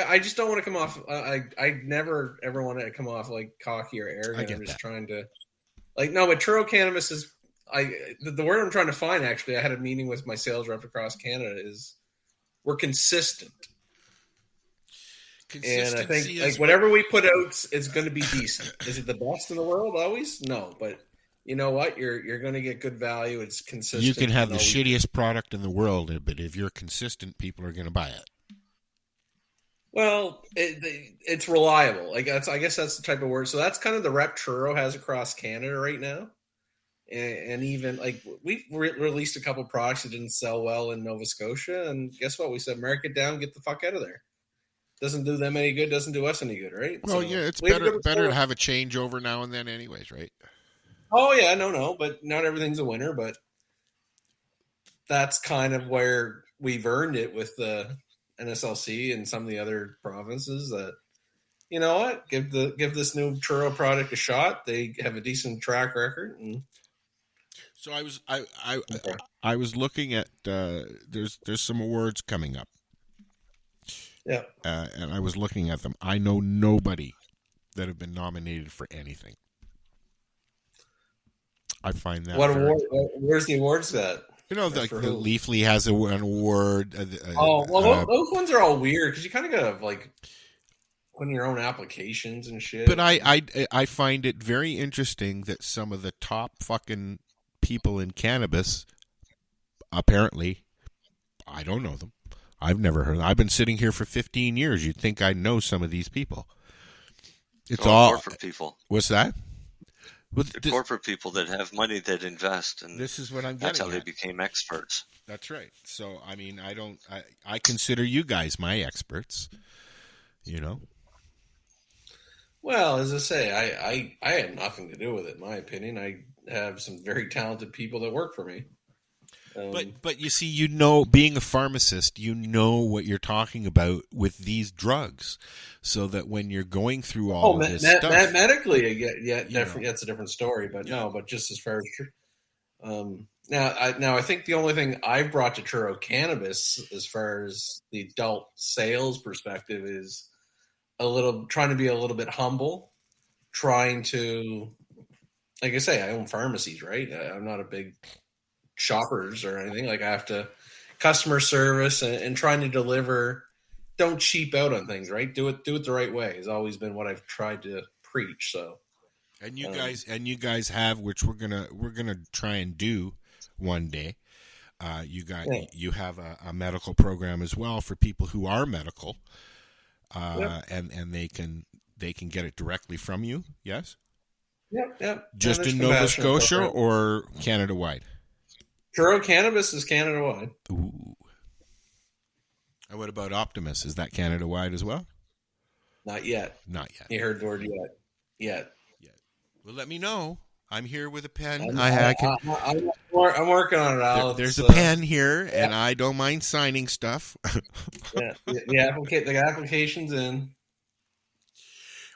I just don't want to come off. I never ever want to come off like cocky or arrogant. I'm just trying to, like, no. But Churro Cannabis is. The word I'm trying to find, actually, I had a meeting with my sales rep across Canada, is we're consistent. And I think, like, whatever we put out is going to be decent. Is it the best in the world always? No, but you know what? You're going to get good value. It's consistent.
You can have the shittiest product in the world, but if you're consistent, people are going to buy it.
Well, it's reliable. Like, I guess that's the type of word. So that's kind of the rep Churro has across Canada right now. And even, like, we released a couple of products that didn't sell well in Nova Scotia, and guess what? We said, mark it down, get the fuck out of there. Doesn't do them any good, doesn't do us any good, right?
Well, so, it's better to have a changeover now and then anyways, right?
Oh, yeah, no, but not everything's a winner, but that's kind of where we've earned it with the NSLC and some of the other provinces that, you know what, give this new Churro product a shot. They have a decent track record. And
so I was looking at there's some awards coming up.
Yeah.
And I was looking at them. I know nobody that have been nominated for anything. I find that.
What award? Where's the awards at?
You know, like the Leafly has an award.
Those ones are all weird because you kind of gotta, like, put in your own applications and shit.
But I find it very interesting that some of the top fucking people in cannabis, apparently, I don't know them. I've never heard of them. I've been sitting here for 15 years. You'd think I know some of these people. It's all
corporate people.
What's that?
Corporate people that have money that invest, and
this is what I'm getting.
That's how they became experts.
That's right. So I mean, I consider you guys my experts. You know.
Well, as I say, I have nothing to do with it. In my opinion, I have some very talented people that work for me.
But you see, you know, being a pharmacist, you know what you're talking about with these drugs, so that when you're going through all of this stuff,
medically, that's a different story. But no, but just as far as now I think the only thing I've brought to Churro Cannabis, as far as the adult sales perspective, is trying to be a little bit humble, trying to, like I say, I own pharmacies, right? I'm not a big shoppers or anything. Like, I have to customer service and trying to deliver. Don't cheap out on things, right? Do it the right way has always been what I've tried to preach. So,
and you guys have, which we're gonna try and do one day. You have a medical program as well for people who are medical, and they can get it directly from you. Yes.
Yep.
Just in Nova Scotia or Canada wide?
Churro Cannabis is Canada wide.
Ooh. And what about Optimus? Is that Canada wide as well?
Not yet. You heard the word yet.
Well, let me know. I'm here with a pen.
I'm working on it, Al.
There's a pen here, and I don't mind signing stuff.
The application's in.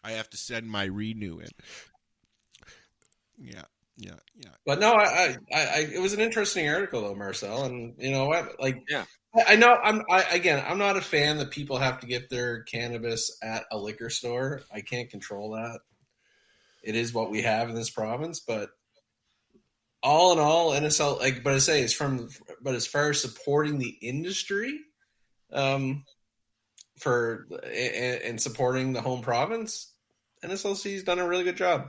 I have to send my renew in. Yeah.
But no, I it was an interesting article though, Marcel, and you know what? Like,
Yeah.
I know I'm not a fan that people have to get their cannabis at a liquor store. I can't control that. It is what we have in this province, but all in all, NSL, like, but I say but as far as supporting the industry, for and supporting the home province, NSLC's done a really good job.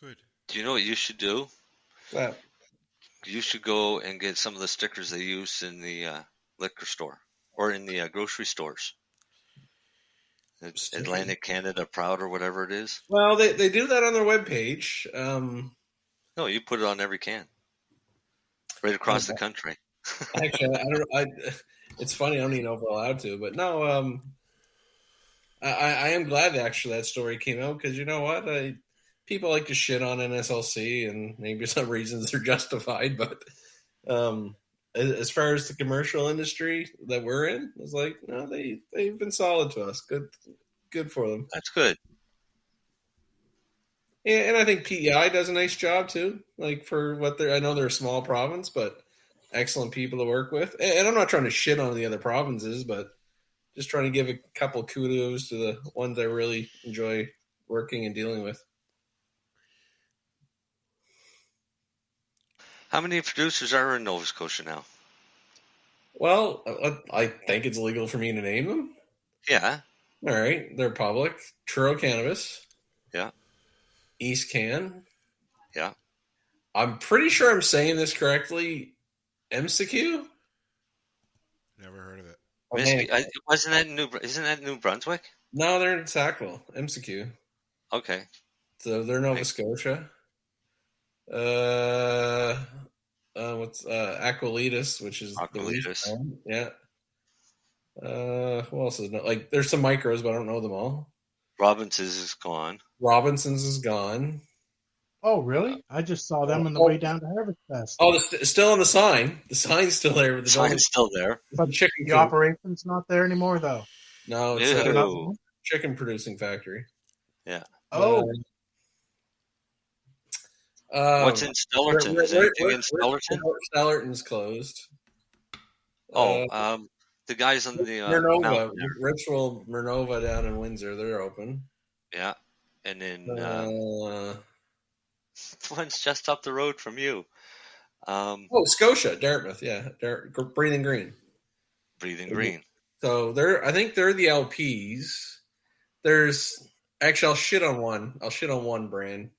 Good.
Do you know what you should do?
That
You should go and get some of the stickers they use in the liquor store or in the grocery stores. Atlantic Canada Proud or whatever it is.
well, they do that on their webpage.
No, you put it on every can, right across the country.
Actually, it's funny. I don't even know if we're allowed to, but no. I am glad actually that story came out because you know what? People like to shit on NSLC, and maybe some reasons they're justified. But as far as the commercial industry that we're in, it's like no, they've been solid to us. Good for them.
That's good.
And I think PEI does a nice job too. Like for what I know they're a small province, but excellent people to work with. And I'm not trying to shit on the other provinces, but just trying to give a couple kudos to the ones I really enjoy working and dealing with.
How many producers are in Nova Scotia now?
Well, I think it's illegal for me to name them.
Yeah.
All right. They're public. Truro Cannabis.
Yeah.
East Can.
Yeah.
I'm pretty sure I'm saying this correctly. MCQ?
Never heard of it.
Isn't that New Brunswick?
No, they're in Sackville. MCQ.
Okay.
So they're Nova Scotia. What's Aquilitas, which is
Aquilitas.
the one. Yeah. Who else is like? There's some micros, but I don't know them all.
Robinson's is gone.
Robinson's is gone.
Oh, really? I just saw them on the way down to Harvest Fest.
Oh, it's still on the sign. The sign's still there.
The sign's still there.
But the operation's not there anymore, though.
No, it's a chicken producing factory.
Yeah.
Oh.
What's in Stellarton? Is anything in Stellarton?
Stellarton's closed.
The guys on the
Mernova, Ritual Mernova down in Windsor, they're open.
Yeah, and then one's just up the road from you.
Scotia, Dartmouth, yeah, Breathing Green.
Breathing Green.
So I think they're the LPs. There's actually I'll shit on one brand.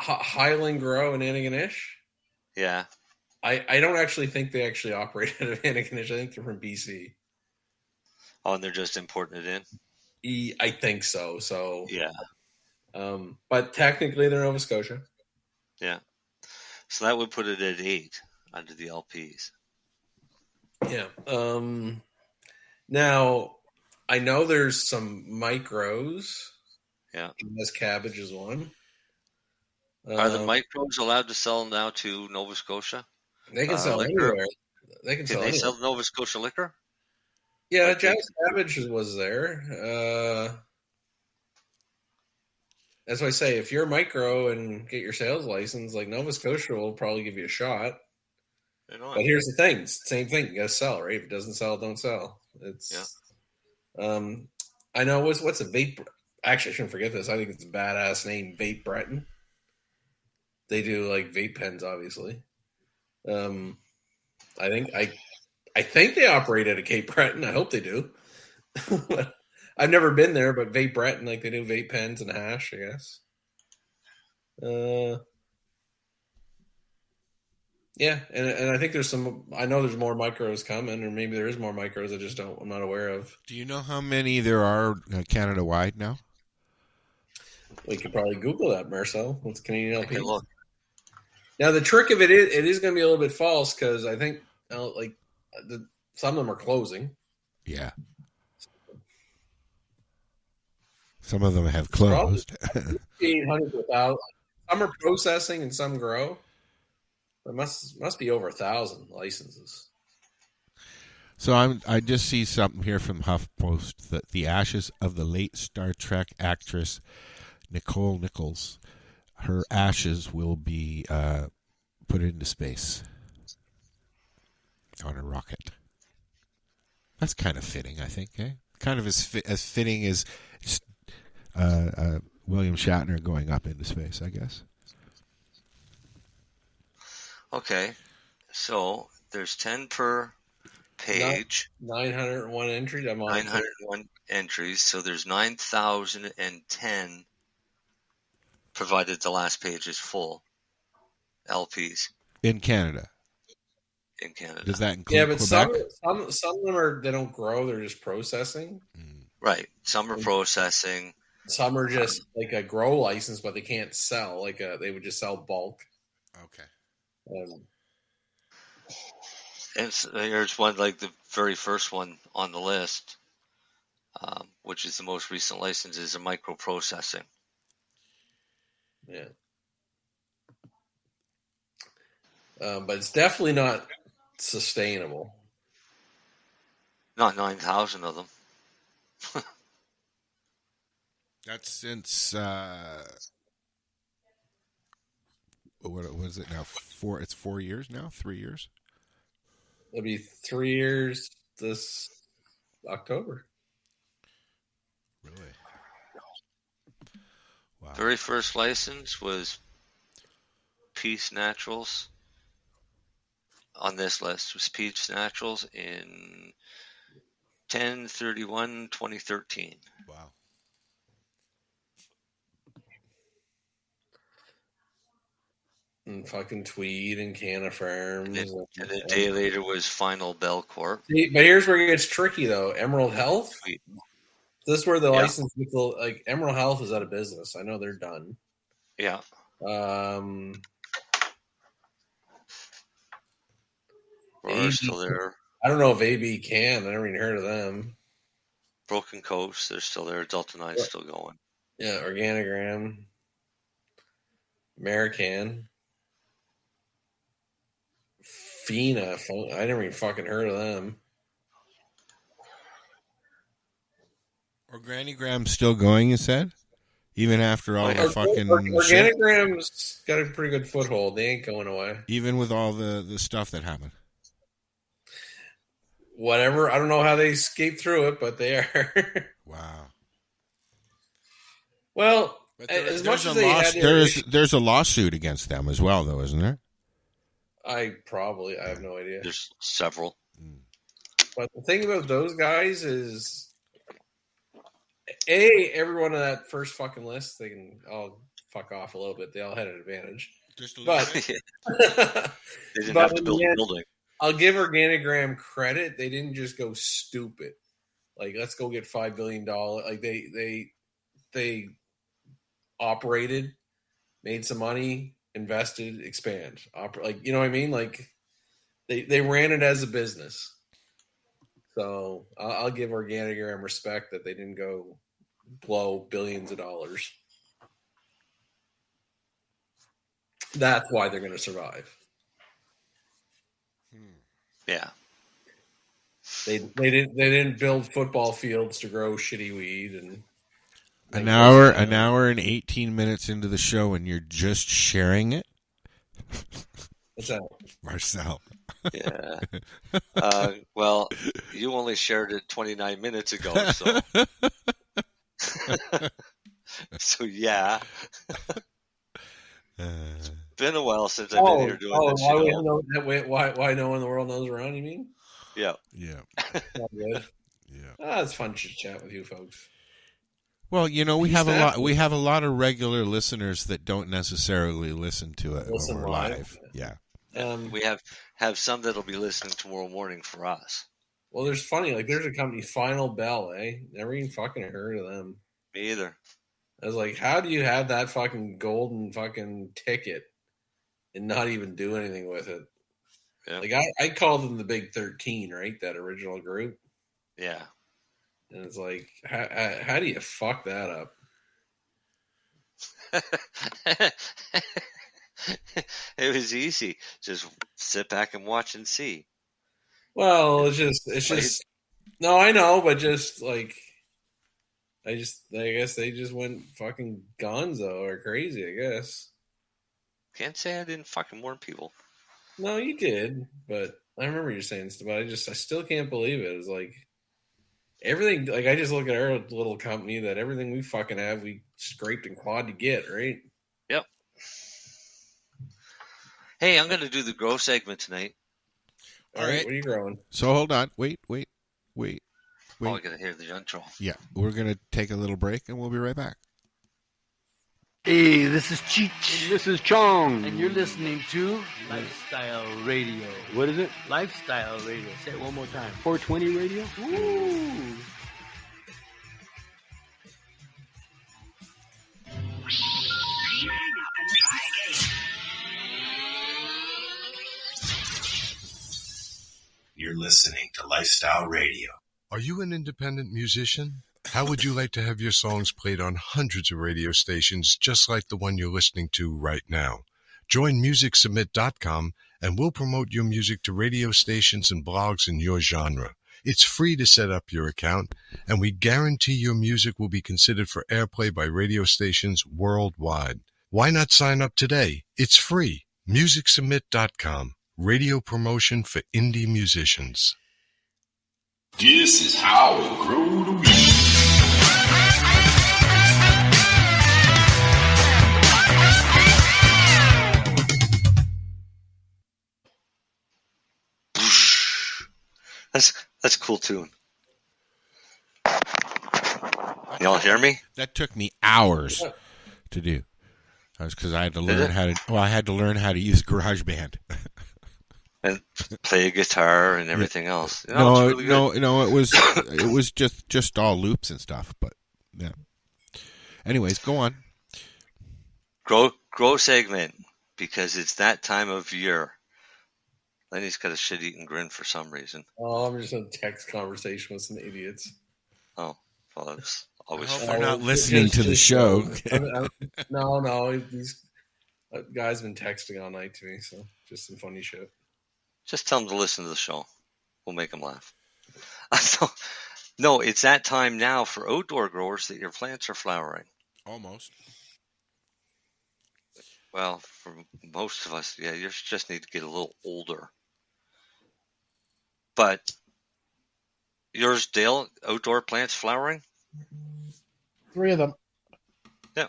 Highland Grow and Antigonish.
Yeah.
I don't actually think they actually operate out of Antigonish. I think they're from BC.
Oh, and they're just importing it in?
I think so. So
yeah.
But technically they're Nova Scotia.
Yeah. So that would put it at 8 under the LPs.
Yeah. Now I know there's some micros.
Yeah.
This cabbage is one.
Are the micros allowed to sell now to Nova Scotia?
They can sell anywhere. Can
they sell Nova Scotia liquor?
Yeah, Jack's Cabbage was there. That's why I say if you're a micro and get your sales license, like Nova Scotia will probably give you a shot. But here's the thing: same thing. You got to sell, right? If it doesn't sell, don't sell. It's I know what's a vape. Actually, I shouldn't forget this. I think it's a badass name, Vape Breton. They do like vape pens, obviously. I think they operate at a Cape Breton. I hope they do. I've never been there, but Vape Breton, like they do vape pens and hash, I guess. Yeah, and I think there's I know there's more micros coming, or maybe there is more micros I'm not aware of.
Do you know how many there are Canada-wide now?
We could probably Google that, Marcel. What's Canadian LP?
Look.
Now, the trick of it is going to be a little bit false because I think some of them are closing.
Yeah. Some of them have closed.
1,800 to 1,000. Some are processing and some grow. There must be over 1,000 licenses.
So I just see something here from HuffPost that the ashes of the late Star Trek actress Nicole Nichols, her ashes will be put into space on a rocket. That's kind of fitting, I think. Eh? Kind of as fitting as William Shatner going up into space, I guess.
Okay, so there's 10 per page.
901 entries.
901 entries. So there's 9,010, provided the last page is full. LPs
In Canada.
in Canada.
Does that include
but
Quebec?
some of them they don't grow. They're just processing.
Right. Some are processing.
Some are just like a grow license, but they can't sell. They would just sell bulk.
Okay.
And there's one, like the very first one on the list, which is the most recent license, is a microprocessing.
Yeah. But it's definitely not sustainable.
Not 9,000 of them.
That's since what was it now? It's 4 years now. 3 years.
It'll be 3 years this October.
Really? Wow.
Very first license was Peace Naturals. On this list was Peace Naturals in 10/31/2013.
Wow.
And fucking Tweed and Canna Farms.
And a day later was Final Bell Corp.
See, but here's where it gets tricky, though. Emerald Health?
Tweed.
This is where the license people, like, Emerald Health is out of business. I know they're done.
Yeah. We're still there.
I don't know if AB can. I never even heard of them.
Broken Coast, they're still there. Delta 9's still going.
Yeah, Organigram. American. Fina. I never even fucking heard of them.
Organigram's still going, you said? Even after all the fucking shit?
Organigram's got a pretty good foothold. They ain't going away.
Even with all the stuff that happened.
Whatever. I don't know how they escaped through it, but they are.
Wow.
Well, as much as they had
there's a lawsuit against them as well, though, isn't there?
I have no idea.
There's several.
But the thing about those guys is, every one of that first fucking list, they can all fuck off a little bit. They all had an advantage.
Just a little
But
they didn't have to build a building.
I'll give Organigram credit. They didn't just go stupid. Like, let's go get $5 billion. Like, they operated, made some money, invested, expand. Like, you know what I mean? Like, they ran it as a business. So I'll give Organigram respect that they didn't go blow billions of dollars. That's why they're going to survive.
Yeah.
They didn't build football fields to grow shitty weed and
an hour and 18 minutes into the show and you're just sharing it.
What's that?
Marcel. Yeah. Well, you only shared it 29 minutes ago, so. So yeah. Been a while since I've been here doing this show.
Why no one in the world knows around, you mean?
Yeah.
Yeah.
All good.
Yeah.
It's fun to chat with you folks.
Well, you know, we have a lot of regular listeners that don't necessarily listen to it when we're live. Yeah.
We have some that'll be listening tomorrow morning for us.
Well, there's a company, Final Bell, Never even fucking heard of them.
Me either.
I was like, how do you have that fucking golden fucking ticket and not even do anything with it? Yeah. Like, I called them the Big 13, right? That original group.
Yeah.
And it's like, how do you fuck that up?
It was easy. Just sit back and watch and see.
Well, it's just no, I know, but just like, I guess they just went fucking gonzo or crazy, I guess.
Can't say I didn't fucking warn people.
No, you did, but I remember you saying stuff, but I still can't believe it. It's like everything, like I just look at our little company that everything we fucking have, we scraped and clawed to get, right?
Yep. Hey, I'm going to do the grow segment tonight.
All right. What are you growing?
So hold on. Wait.
Oh, I got to hear the intro.
Yeah, we're going to take a little break and we'll be right back.
Hey, this is Cheech. This is Chong. And you're listening to Lifestyle Radio. What is it? Lifestyle Radio. Say it one more time. 420 Radio? Woo!
You're listening to Lifestyle Radio.
Are you an independent musician? How would you like to have your songs played on hundreds of radio stations just like the one you're listening to right now? Join MusicSubmit.com and we'll promote your music to radio stations and blogs in your genre. It's free to set up your account, and we guarantee your music will be considered for airplay by radio stations worldwide. Why not sign up today? It's free. MusicSubmit.com. Radio promotion for indie musicians.
This is how we grow the weed.
That's a cool tune. Y'all hear me?
That took me hours to do. That's because I had to learn I had to learn how to use GarageBand.
And play a guitar and everything else. You
know,
it's really
no, it was just all loops and stuff. But yeah. Anyways, go on.
Grow segment, because it's that time of year. Lenny's got a shit-eating grin for some rean.
Oh, I'm just in a text conversation with some idiots.
Oh, well, that's always
I hope
fun.
they're not listening to the show.
No, these guys been texting all night to me, so just some funny shit.
Just tell them to listen to the show. We'll make them laugh. No, it's that time now for outdoor growers that your plants are flowering.
Almost.
Well, for most of us, yeah, you just need to get a little older. But yours, Dale, outdoor plants flowering?
3 of them.
Yeah.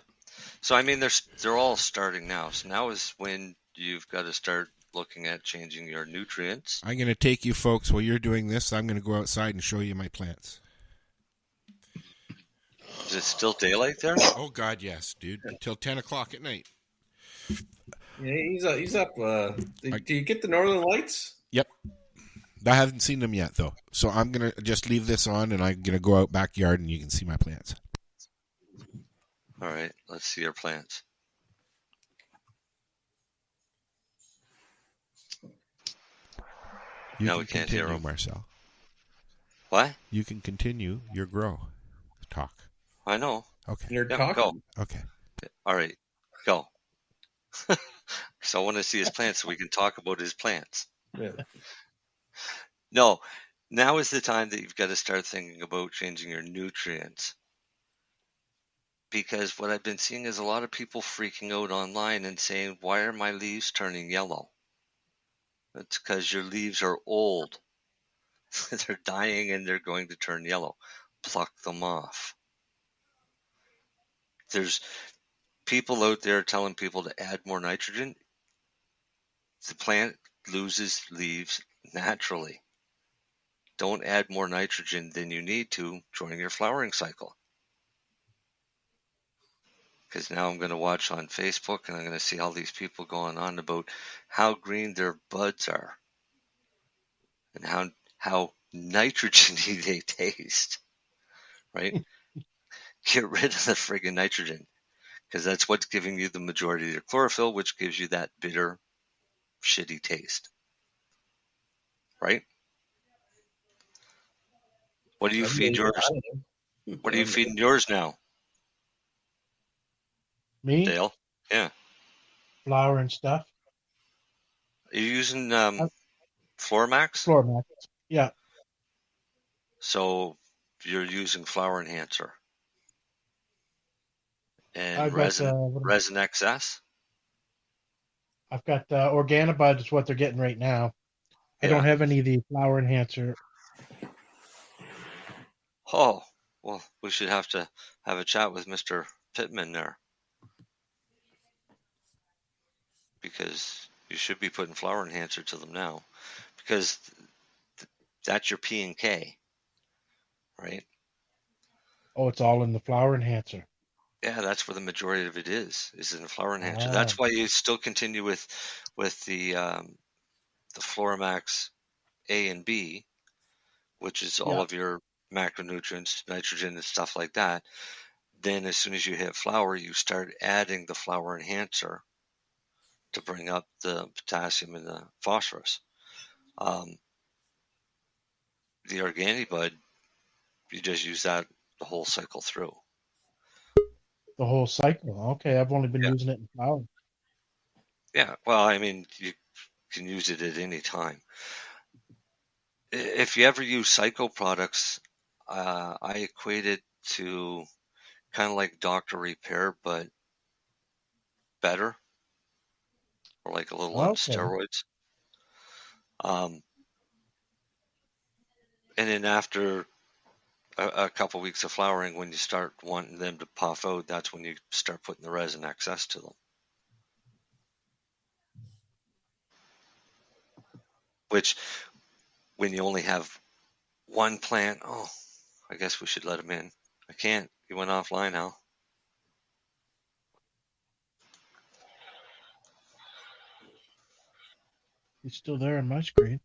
So, I mean, they're all starting now. So now is when you've got to start looking at changing your nutrients.
I'm going to take you folks, while you're doing this, I'm going to go outside and show you my plants.
Is it still daylight there?
Oh, God, yes, dude. Until 10 o'clock at night.
Yeah, he's up. Do you get the Northern Lights?
Yep. I haven't seen them yet, though. So I'm going to just leave this on, and I'm going to go out backyard, and you can see my plants.
All right. Let's see your plants. No, we can't hear them.
Marcel.
What?
You can continue your grow talk.
I know.
Okay.
You're talking?
Go.
Okay.
All right. Go. So I want to see his plants so we can talk about his plants.
Yeah.
No, now is the time that you've got to start thinking about changing your nutrients. Because what I've been seeing is a lot of people freaking out online and saying, why are my leaves turning yellow? It's because your leaves are old. They're dying and they're going to turn yellow. Pluck them off. There's people out there telling people to add more nitrogen. The plant loses leaves naturally. Don't add more nitrogen than you need to during your flowering cycle. Because now I'm going to watch on Facebook and I'm going to see all these people going on about how green their buds are and how nitrogen-y they taste, right? Get rid of the friggin' nitrogen, because that's what's giving you the majority of your chlorophyll, which gives you that bitter, shitty taste, right? What do you feed yours? What are you feeding yours now?
Me?
Dale? Yeah.
Flour and stuff.
Are you using Floramax?
Floramax. Yeah.
So you're using flower enhancer. And resin XS.
I've got Organobud is what they're getting right now. I don't have any of the flower enhancer.
Oh, well, we should have to have a chat with Mr. Pittman there. Because you should be putting flower enhancer to them now. Because that's your P and K, right?
Oh, it's all in the flower enhancer.
Yeah, that's where the majority of it is in the flower enhancer. That's why you still continue with the Floramax A and B, which is all of your macronutrients, nitrogen and stuff like that. Then as soon as you hit flower, you start adding the flower enhancer to bring up the potassium and the phosphorus. The Organobud, you just use that the whole cycle through.
The whole cycle. Okay, I've only been using it in flower.
Yeah, well, I mean, you can use it at any time. If you ever use Psycho products, I equate it to kind of like Dr. Repair, but better, or like a little on steroids. And then after a couple weeks of flowering, when you start wanting them to puff out, that's when you start putting the resin XS to them. Which, when you only have one plant, I guess we should let him in. I can't. He went offline now.
He's still there on my screen.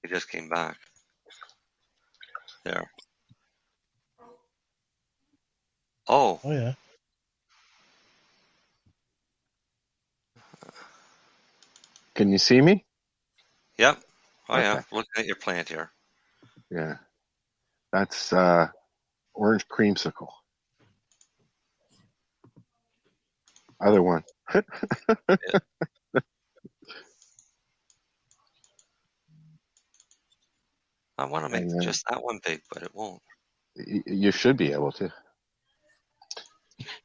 He just came back. There. Oh.
Oh, yeah.
Can you see me?
Yep. Oh, okay. Yeah. Looking at your plant here.
Yeah. That's orange creamsicle. Other one.
I want to make just that one big, but it won't.
You should be able to.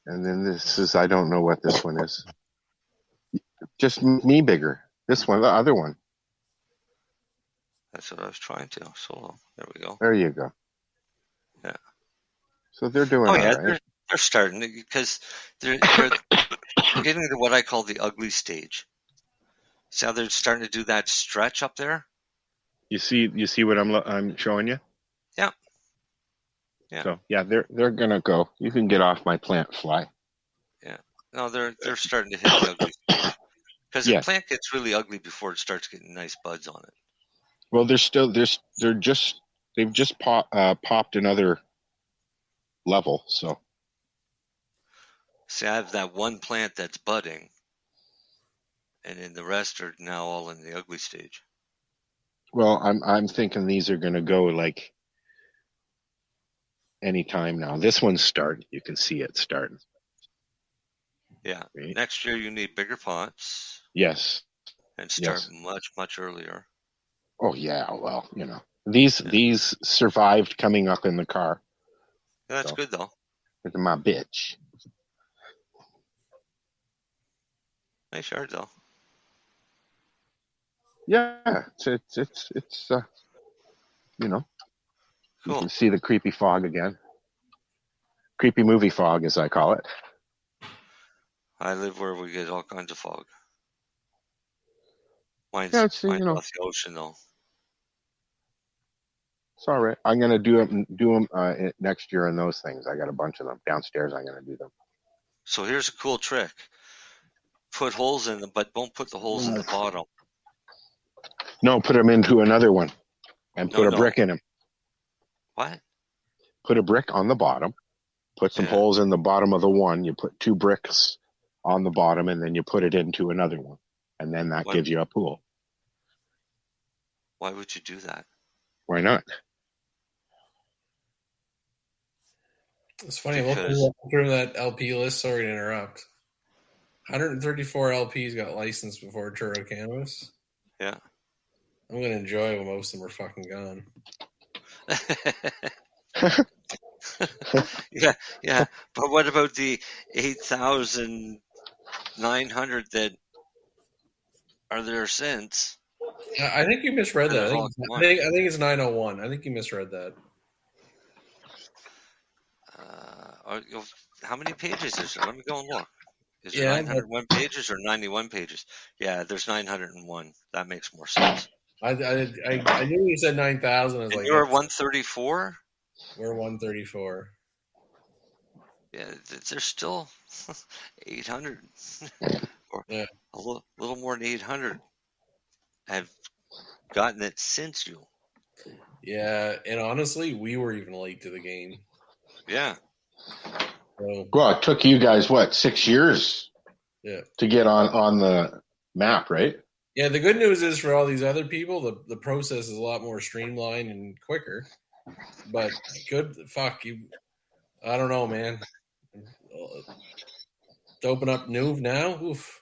And then this is, I don't know what this one is. Just me bigger. This one, the other one.
That's what I was trying to. So there we go.
There you go.
Yeah.
So they're doing all right.
They're starting because they're getting to what I call the ugly stage. See how they're starting to do that stretch up there?
You see what I'm showing you?
Yeah. Yeah.
So yeah, they're gonna go. You can get off my plant fly.
Yeah. No, they're starting to hit the ugly stage. Because the plant gets really ugly before it starts getting nice buds on it.
Well, they've just popped another level. So
see, I have that one plant that's budding, and then the rest are now all in the ugly stage.
Well, I'm thinking these are going to go like any time now. This one's starting. You can see it starting.
Yeah. Right. Next year you need bigger pots.
Yes.
And start much, much earlier.
Oh yeah, well, these survived coming up in the car.
Yeah, that's good though.
Look at my bitch.
Nice yard though.
Yeah, it's cool. You can see the creepy fog again. Creepy movie fog, as I call it.
I live where we get all kinds of fog. Mine's off the ocean though.
It's all right. I'm gonna do them next year in those things. I got a bunch of them downstairs. I'm gonna do them.
So here's a cool trick: put holes in them, but don't put the holes in the bottom.
No, put them into another one, and put a brick in them.
What?
Put a brick on the bottom. Put some holes in the bottom of the one. You put 2 bricks on the bottom, and then you put it into another one, and then that gives you a pool.
Why would you do that?
Why not?
It's funny, looking through that LP list, sorry to interrupt. 134 LPs got licensed before Turo Cannabis.
Yeah.
I'm going to enjoy when most of them are fucking gone.
Yeah. But what about the 8,900 that are there since?
I think you misread that. I think
All
it's 901. I think you misread that.
How many pages is there? Let me go and look. Is there 901 pages or 91 pages? Yeah, there's 901. That makes more sense.
I knew you said 9,000. I was like,
you're 134?
We're 134.
Yeah, there's still 800. Or a little more than 800 have gotten it since you.
Yeah, and honestly, we were even late to the game.
Yeah.
Well, it took you guys, 6 years to get on the map, right?
Yeah, the good news is for all these other people, the process is a lot more streamlined and quicker. But I don't know, man. To open up Nuve now, oof.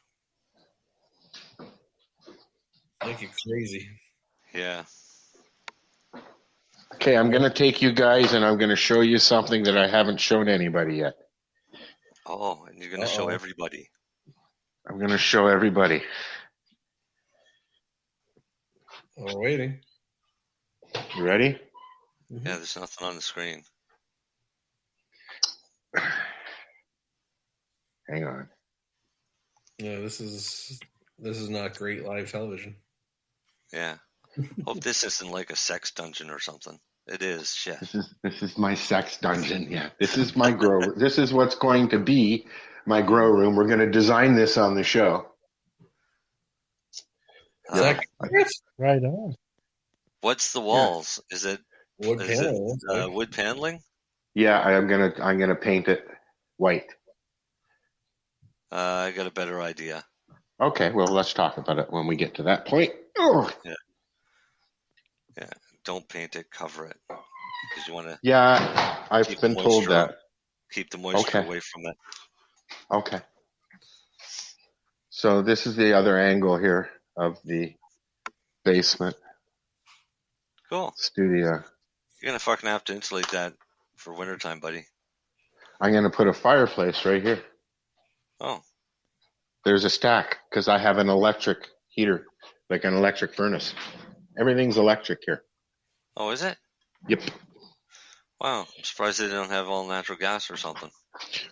Like you're crazy.
Yeah.
Okay, I'm going to take you guys and I'm going to show you something that I haven't shown anybody yet.
Oh, and you're going to show everybody.
I'm going to show everybody.
We're waiting.
You ready?
Yeah, there's nothing on the screen.
Hang on.
Yeah, this is not great live television.
Yeah. Hope this isn't like a sex dungeon or something. It is, shit.
This is my sex dungeon. Yeah, this is my grow. This is what's going to be my grow room. We're going to design this on the show.
Right on.
What's the walls? Yeah. Is it
paneling?
Wood paneling?
Yeah, I'm gonna paint it white.
I got a better idea.
Okay, well, let's talk about it when we get to that point. Oh.
Yeah. Don't paint it, cover it, because you want to.
Yeah, I've been told that.
Keep the moisture away from it.
Okay. So this is the other angle here of the basement.
Cool.
Studio.
You're gonna fucking have to insulate that for wintertime, buddy.
I'm gonna put a fireplace right here.
Oh.
There's a stack because I have an electric heater, like an electric furnace. Everything's electric here.
Oh, is it?
Yep.
Wow, I'm surprised they don't have all natural gas or something.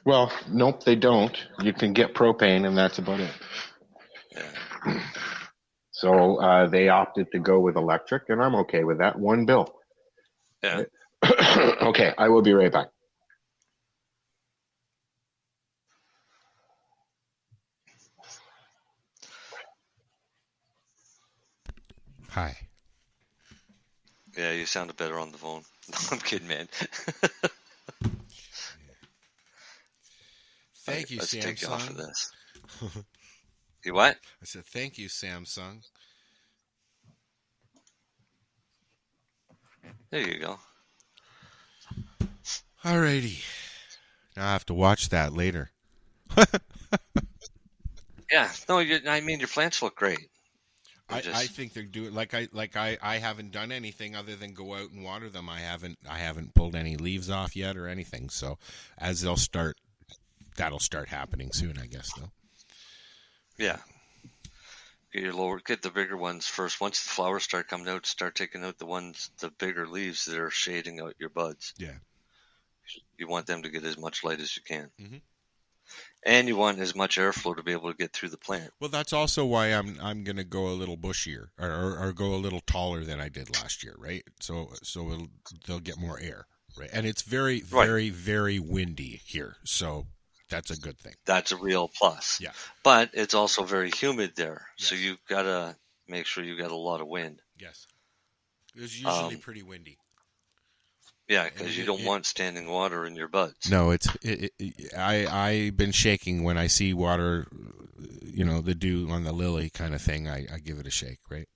Well, nope, they don't. You can get propane, and that's about it.
Yeah.
So they opted to go with electric, and I'm okay with that. One bill.
Yeah.
Okay, I will be right back.
Hi.
Yeah, you sounded better on the phone. No, I'm kidding, man.
Thank you,
Let's
Samsung.
take you off of this. You what?
I said, thank you, Samsung.
There you go.
Alrighty. Now I have to watch that later.
Yeah. No, I mean, your plants look great.
I think they're doing I haven't done anything other than go out and water them. I haven't pulled any leaves off yet or anything. So as that'll start happening soon, I guess, though.
Yeah. Get the bigger ones first. Once the flowers start coming out, start taking out the bigger leaves that are shading out your buds.
Yeah.
You want them to get as much light as you can.
Mm-hmm.
And you want as much airflow to be able to get through the plant.
Well, that's also why I'm going to go a little bushier or go a little taller than I did last year, right? So they'll get more air, right? And it's very, very, very windy here, so that's a good thing.
That's a real plus.
Yeah.
But it's also very humid there,
yes.
So you've got to make sure you got a lot of wind.
Yes. It's usually pretty windy.
Yeah, because you don't want standing water in your buds.
No, I've been shaking when I see water, the dew on the lily kind of thing. I give it a shake, right?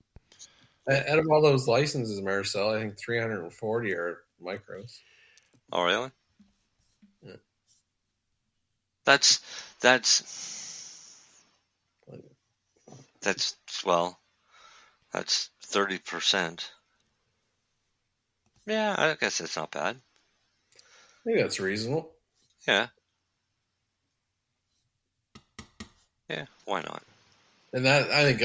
Out of all those licenses, Marcel, I think 340 are micros.
Oh, really?
Yeah.
That's 30%. Yeah, I guess it's not bad.
think that's reasonable.
Yeah. Yeah, why not?
And I think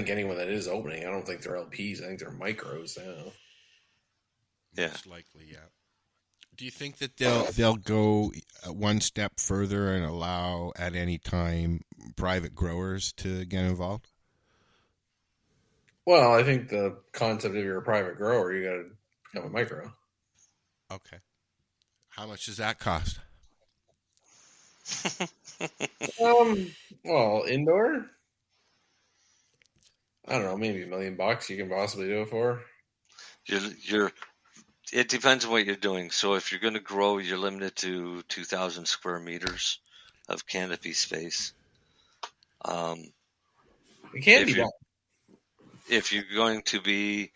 anyone that is opening, I don't think they're LPs. I think they're micros now.
Yeah.
Most likely, yeah. Do you think that they'll go one step further and allow at any time private growers to get involved?
Well, I think the concept of you're a private grower, you got to become a micro.
Okay. How much does that cost?
Well, indoor, I don't know, maybe $1 million you can possibly do it for.
It depends on what you're doing. So if you're going to grow, you're limited to 2,000 square meters of canopy space.
It can be done.
If you're going to be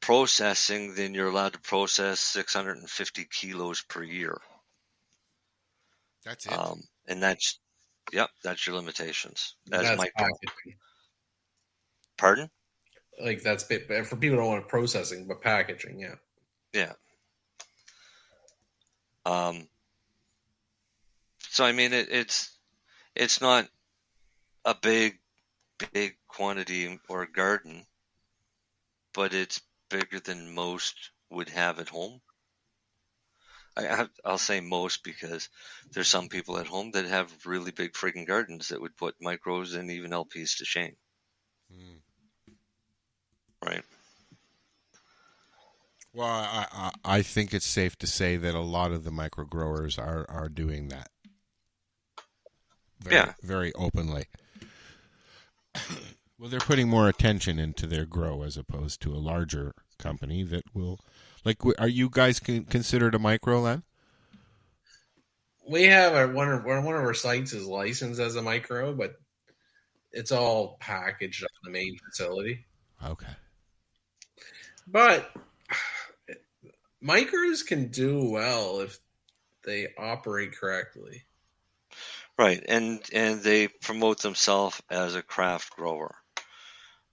processing, then you're allowed to process 650 kilos per year.
That's it.
And that's your limitations. That's my
packaging.
Pardon?
Like that's for people who don't want processing, but packaging, yeah.
Yeah. So I mean, it's not a big quantity or garden, but it's bigger than most would have at home. I'll say most because there's some people at home that have really big friggin' gardens that would put micros and even LPs to shame. Right.
Well, I think it's safe to say that a lot of the micro growers are doing that. Very openly. Well, they're putting more attention into their grow as opposed to a larger company that will. Like, are you guys considered a micro then?
We have one of our sites is licensed as a micro, but it's all packaged on the main facility.
Okay.
But micros can do well if they operate correctly.
Right, and they promote themselves as a craft grower.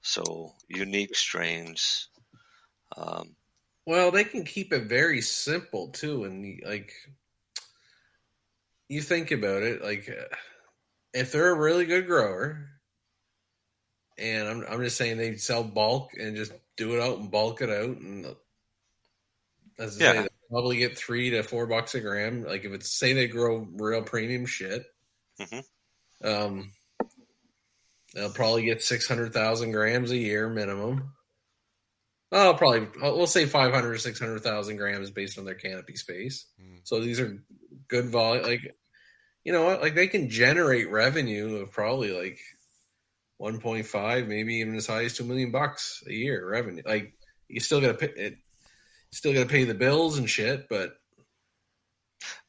So unique strains.
Well, they can keep it very simple too, and like you think about it, like if they're a really good grower, and I'm just saying they sell bulk and just do it out and bulk it out, and as I say, they probably get $3 to $4 a gram. Like if it's say they grow real premium shit, they'll probably get 600,000 grams a year minimum. Oh, we'll say 500 to 600,000 grams based on their canopy space. So these are good volume. Like, you know what? Like they can generate revenue of probably like 1.5, maybe even as high as $2 million a year revenue. Like you still got to pay the bills and shit, but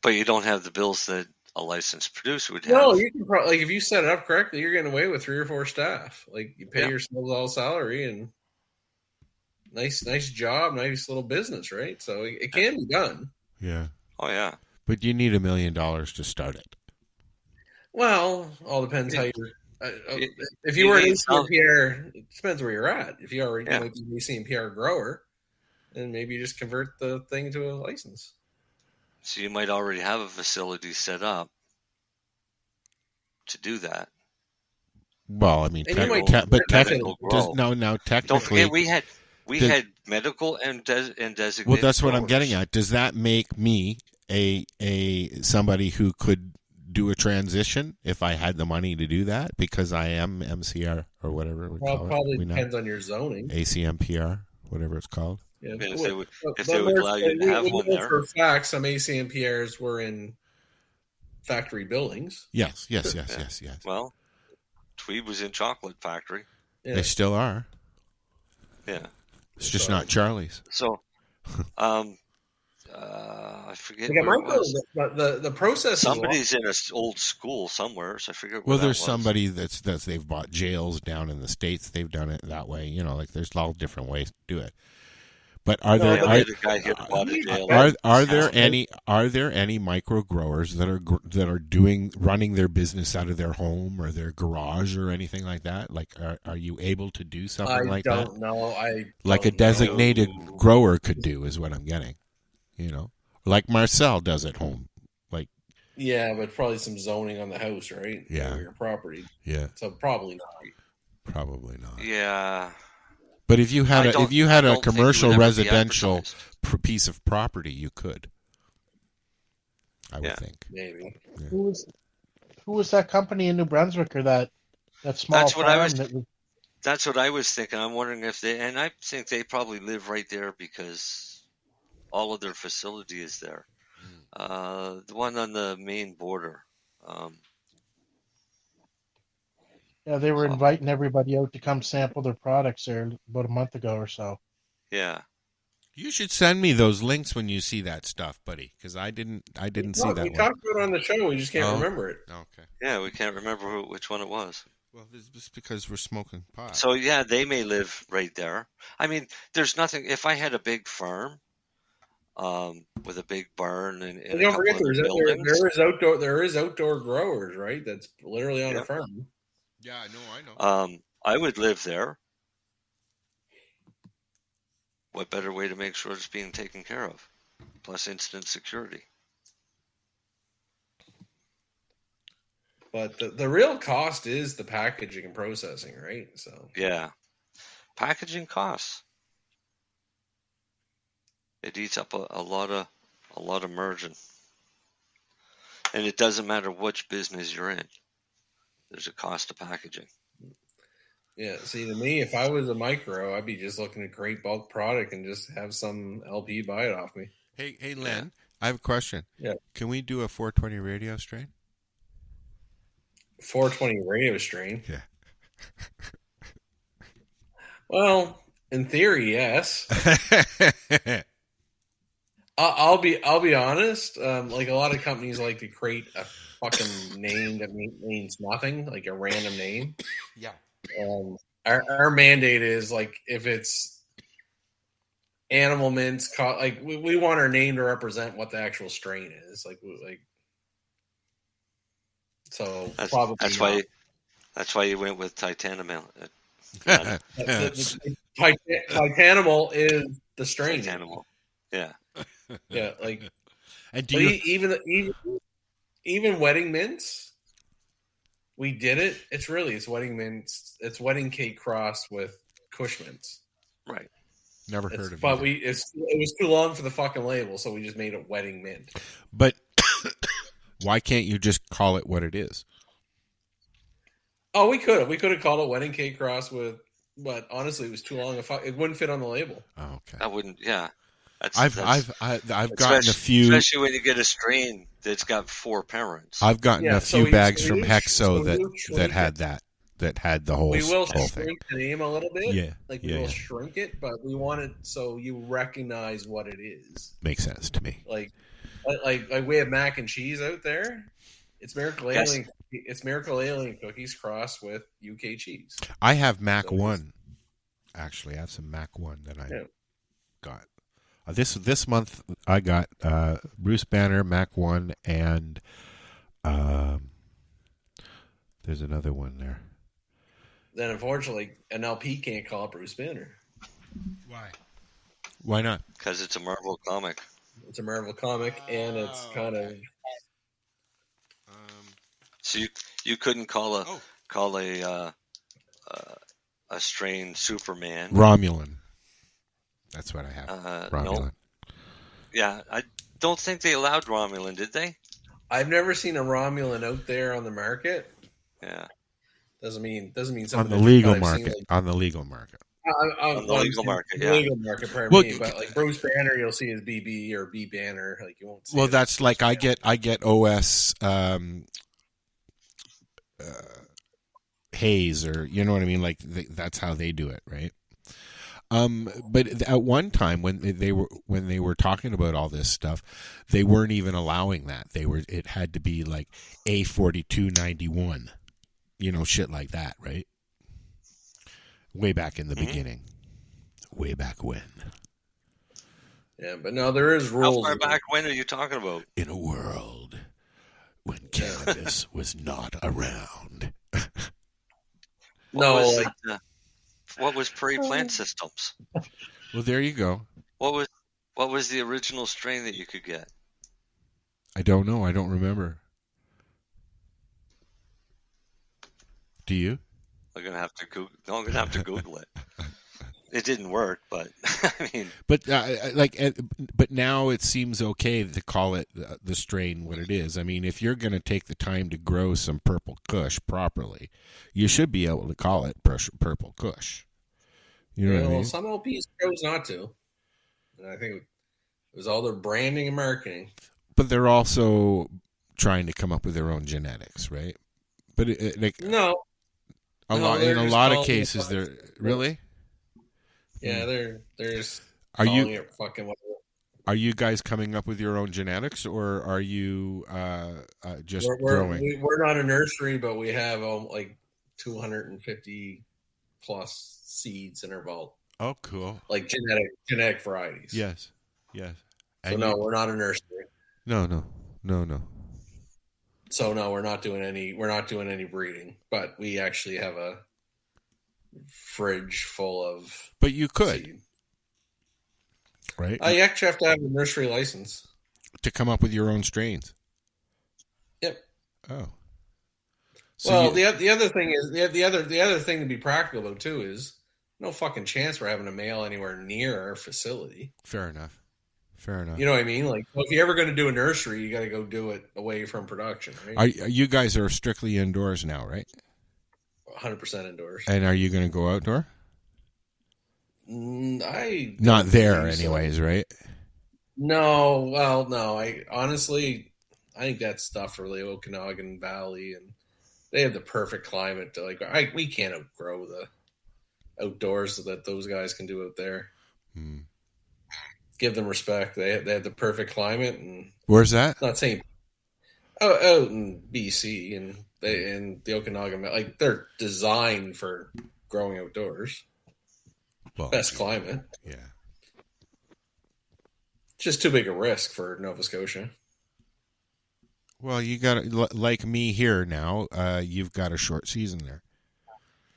you don't have the bills that a licensed producer would have.
No, you can probably, like if you set it up correctly, you're getting away with 3 or 4 staff. Like you pay yourselves all salary and nice job, nice little business, right? So it can be done.
Yeah.
Oh yeah.
But you need $1 million to start it.
Well, all depends how you're. If you were an ACMPR, it depends where you're at. If you already an ACMPR grower, then maybe you just convert the thing to a license.
So you might already have a facility set up to do that.
Well, I mean, technically,
don't forget we had medical and designated.
Well, that's what
growers.
I'm getting at. Does that make me a somebody who could do a transition if I had the money to do that because I am MCR or whatever we call it?
Probably depends on your zoning.
ACMPR, whatever it's called.
Yeah,
if they would allow you to have one there.
For a fact, some ACMPRs were in factory buildings.
Yes.
Well, Tweed was in chocolate factory.
Yeah. They still are.
Yeah.
It's just not Charlie's.
So, I forget where it was.
The process.
Somebody's in an old school somewhere, so I forget.
Well, there's somebody that's they've bought jails down in the States. They've done it that way. You know, like there's all different ways to do it. But are there any micro growers that are running their business out of their home or their garage or anything like that? Like, are you able to do something like that?
I don't know.
Like a designated grower could do is what I'm getting. You know, like Marcel does at home. Like,
yeah, but probably some zoning on the house, right?
Yeah.
Or your property.
Yeah.
So probably not.
Probably not.
Yeah.
But if you had a commercial residential piece of property, you could. I would think.
Maybe.
Yeah.
Who was that company in New Brunswick or that small
That's what
farm
That's what I was thinking. I'm wondering if and I think they probably live right there because all of their facility is there. The one on the main border.
Yeah, they were inviting everybody out to come sample their products there about a month ago or so.
Yeah.
You should send me those links when you see that stuff, buddy, because I didn't see that one.
We talked about it on the show. We just can't remember it.
Okay.
Yeah, we can't remember which one it was.
Well, it's just because we're smoking pot.
So, yeah, they may live right there. I mean, there's nothing. If I had a big farm with a big barn and
don't forget, there is outdoor growers, right? That's literally on a farm.
Yeah, I know.
I would live there. What better way to make sure it's being taken care of? Plus instant security.
But the real cost is the packaging and processing, right? So
yeah, packaging costs. It eats up a lot of margin, and it doesn't matter which business you're in. There's a cost of packaging.
Yeah, see, to me, if I was a micro, I'd be just looking at great bulk product and just have some LP buy it off me.
Hey, Len, I have a question.
Yeah.
Can we do a 420 radio strain?
420 radio strain?
Yeah.
Well, in theory, yes. I'll be honest. Like a lot of companies like to create a fucking name that means nothing, like a random name.
Yeah.
Our mandate is like if it's animal mints, like we want our name to represent what the actual strain is. So
that's why you went with Titanimal.
Titanimal is the strain.
Titanimal. Yeah.
Yeah, like
and
even wedding mints, we did it. It's wedding mints. It's wedding cake crossed with Kush mints.
Right.
Never heard of it.
But it was too long for the fucking label, so we just made it wedding mint.
But why can't you just call it what it is?
Oh, we could have. We could have called it wedding cake cross with, but honestly, it was too long. It wouldn't fit on the label.
Oh, okay.
I wouldn't. Yeah.
I've gotten a few,
especially when you get a strain that's got 4 parents.
I've gotten a few bags from Hexo that had the whole.
We will
whole
shrink
thing.
the name a little bit.
Yeah,
we will shrink it, but we want it so you recognize what it is.
Makes sense to me.
Like we have mac and cheese out there. It's Miracle Alien. It's Miracle Alien cookies crossed with UK cheese.
I have Mac 1. Actually, I have some Mac 1 that I got. This month I got Bruce Banner, Mac 1, and there's another one there.
Then unfortunately, an LP can't call it Bruce Banner.
Why? Why not?
Because it's a Marvel comic.
It's a Marvel comic, and it's kind of.
So you couldn't call a strain Superman.
Romulan. That's what I have. Romulan.
No. Yeah, I don't think they allowed Romulan, did they?
I've never seen a Romulan out there on the market.
Yeah.
Doesn't mean something
on the legal market. On the legal market.
On the legal market, yeah.
Legal market, pardon me. But like Bruce Banner, you'll see as BB or B Banner. Like you won't see.
Well, that's like I get OS Hayes, or you know what I mean. Like that's how they do it, right? But at one time when they were talking about all this stuff, they weren't even allowing that. It had to be like A4291, you know, shit like that, right? Way back in the beginning, way back when.
Yeah, but no, there is rules.
How far back when are you talking about?
In a world when cannabis was not around.
What was pre-plant systems?
Well, there you go.
What was the original strain that you could get?
I don't know. I don't remember. Do you?
I'm gonna have to Google. No, I'm gonna have to Google it. It didn't work, but I mean,
but but now it seems okay to call it the strain what it is. I mean, if you're going to take the time to grow some purple Kush properly, you should be able to call it purple Kush. You know what I mean?
Some LPs chose not to, and I think it was all their branding and marketing.
But they're also trying to come up with their own genetics, right? But in a lot of cases, they're really.
Yeah, they're just
are
calling
you
it fucking whatever.
Are you guys coming up with your own genetics, or are you just growing?
We're not a nursery, but we have like 250 plus seeds in our vault.
Oh, cool!
Like genetic varieties.
Yes.
So no, we're not a nursery.
No.
So no, we're not doing any breeding, but we actually have a fridge full of.
But you could,
seed.
Right?
You actually have to have a nursery license
to come up with your own strains.
Yep.
Oh.
So the other thing is the other thing to be practical about too is no fucking chance we're having a male anywhere near our facility.
Fair enough.
You know what I mean? Like, if you're ever going to do a nursery, you got to go do it away from production, right?
You guys are strictly indoors now, right?
100% indoors.
And are you going to go outdoor?
Not
there, anyways, right?
No, I honestly, I think that's stuff for the Okanagan Valley, and they have the perfect climate to we can't outgrow the outdoors that those guys can do out there. Give them respect. They have the perfect climate, and
where's that?
Not saying out in BC and the Okanagan, like they're designed for growing outdoors.
Well,
best climate.
Yeah.
Just too big a risk for Nova Scotia.
Well, you got like me here now. You've got a short season there.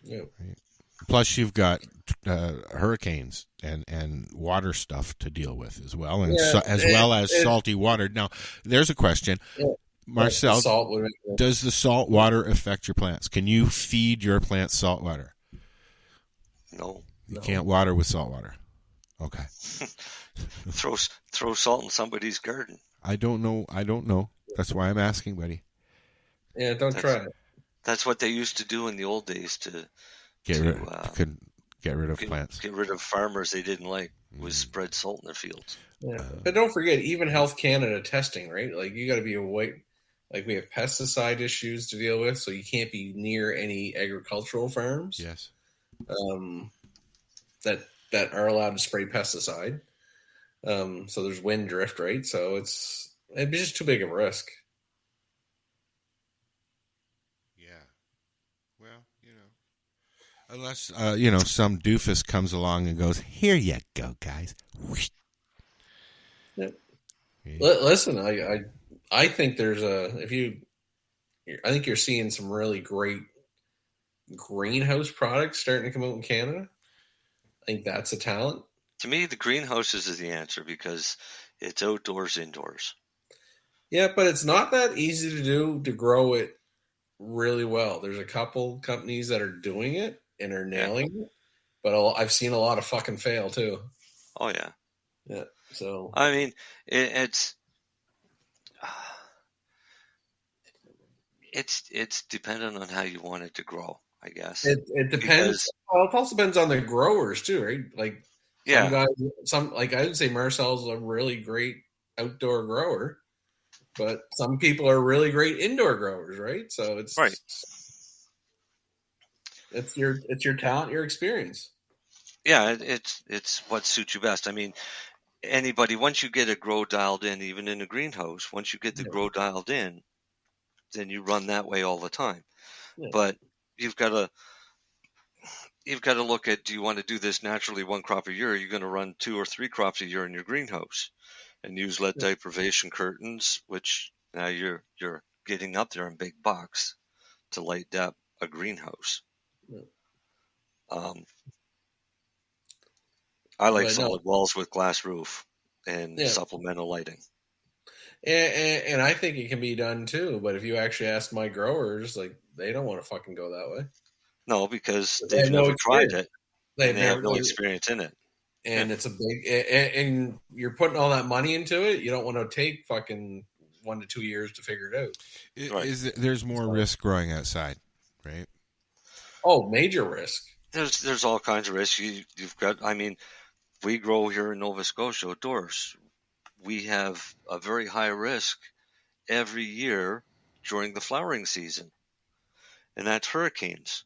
Yeah.
Right? Plus, you've got hurricanes and water stuff to deal with as well, and well as salty water. Now, there's a question, Marcel. Does the salt water affect your plants? Can you feed your plants salt water?
No.
You can't water with salt water. Okay.
throw salt in somebody's garden.
I don't know. That's why I'm asking, buddy.
Yeah, try it.
That's what they used to do in the old days to
get rid of plants.
Get rid of farmers they didn't like, was spread salt in their fields.
Yeah. But don't forget, even Health Canada testing, right? Like, you got to be away. Like, we have pesticide issues to deal with, so you can't be near any agricultural farms.
Yes.
That are allowed to spray pesticide. So there's wind drift, right? So it'd be just too big of a risk.
Yeah. Well, unless some doofus comes along and goes, "Here you go, guys."
Yeah. Listen, I think there's I think you're seeing some really great greenhouse products starting to come out in Canada. I think that's a talent.
To me, the greenhouses is the answer because it's outdoors, indoors.
Yeah, but it's not that easy to do to grow it really well. There's a couple companies that are doing it and are nailing it, but I've seen a lot of fucking fail too.
Oh yeah,
yeah. So
I mean, it's dependent on how you want it to grow, I guess.
It depends. Well, it also depends on the growers too, right? Like, I would say Marcel's a really great outdoor grower, but some people are really great indoor growers, right? So it's
right.
It's your talent, your experience.
Yeah, it's what suits you best. I mean, anybody, once you get a grow dialed in, even in a greenhouse, once you get the grow dialed in, then you run that way all the time. Yeah. But you've got to look at, do you want to do this naturally one crop a year? Or are you going to run 2 or 3 crops a year in your greenhouse and use lead deprivation curtains, which now you're getting up there in big bucks to light up a greenhouse. Yeah. I like solid walls with glass roof and supplemental lighting.
And I think it can be done too. But if you actually ask my growers, like, they don't want to fucking go that way.
No, because they've never tried it. They have no experience in it.
And it's a big, and you're putting all that money into it. You don't want to take fucking 1 to 2 years to figure it out.
There's more risk growing outside, right?
Oh, major risk.
There's all kinds of risks. You've got, I mean, we grow here in Nova Scotia outdoors. We have a very high risk every year during the flowering season, and that's hurricanes.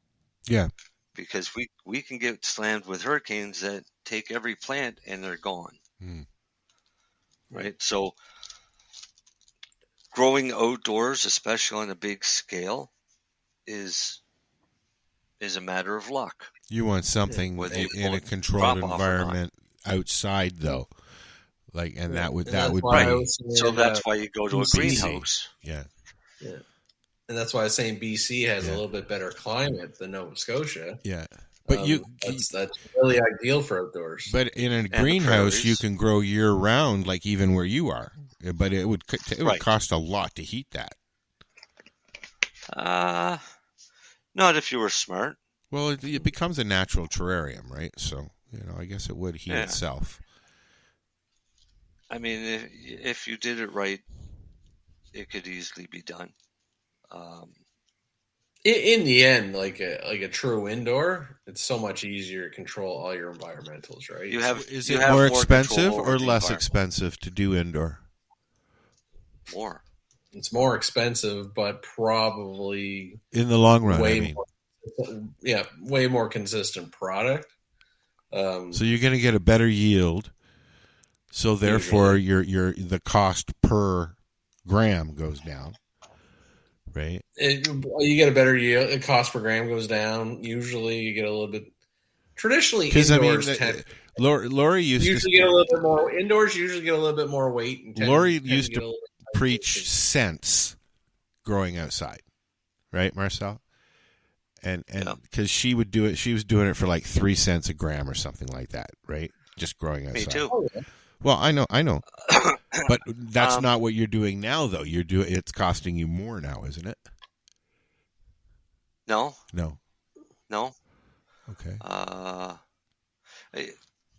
Yeah.
Because we can get slammed with hurricanes that take every plant and they're gone. Right? So growing outdoors, especially on a big scale, is a matter of luck.
You want something in a controlled environment outside, though. Like, and that would be.
So that's why you go to a greenhouse.
Yeah.
And that's why I was saying BC has a little bit better climate than Nova Scotia.
Yeah. But
that's really ideal for outdoors.
But in a greenhouse, you can grow year round, like even where you are. But it would cost a lot to heat that.
Not if you were smart.
Well, it becomes a natural terrarium, right? So I guess it would heat itself.
I mean, if you did it right, it could easily be done.
In the end, like a true indoor, it's so much easier to control all your environmentals, right?
Is it more expensive or less expensive to do indoor?
More.
It's more expensive, but probably
in the long run.
Way more consistent product.
So you're going to get a better yield. So therefore, the cost per gram goes down. Right.
You get a better yield. The cost per gram goes down. Usually, you get a little bit. Traditionally, indoors
Lori used
to get a little bit more. Indoors usually get a little bit more weight. And
Lori used to preach cents growing outside, right, Marcel? And because she would do it, she was doing it for like 3 cents a gram or something like that, right? Just growing outside.
Me too.
Oh, yeah.
Well, I know. But that's not what you're doing now, though. It's costing you more now, isn't it?
No.
Okay.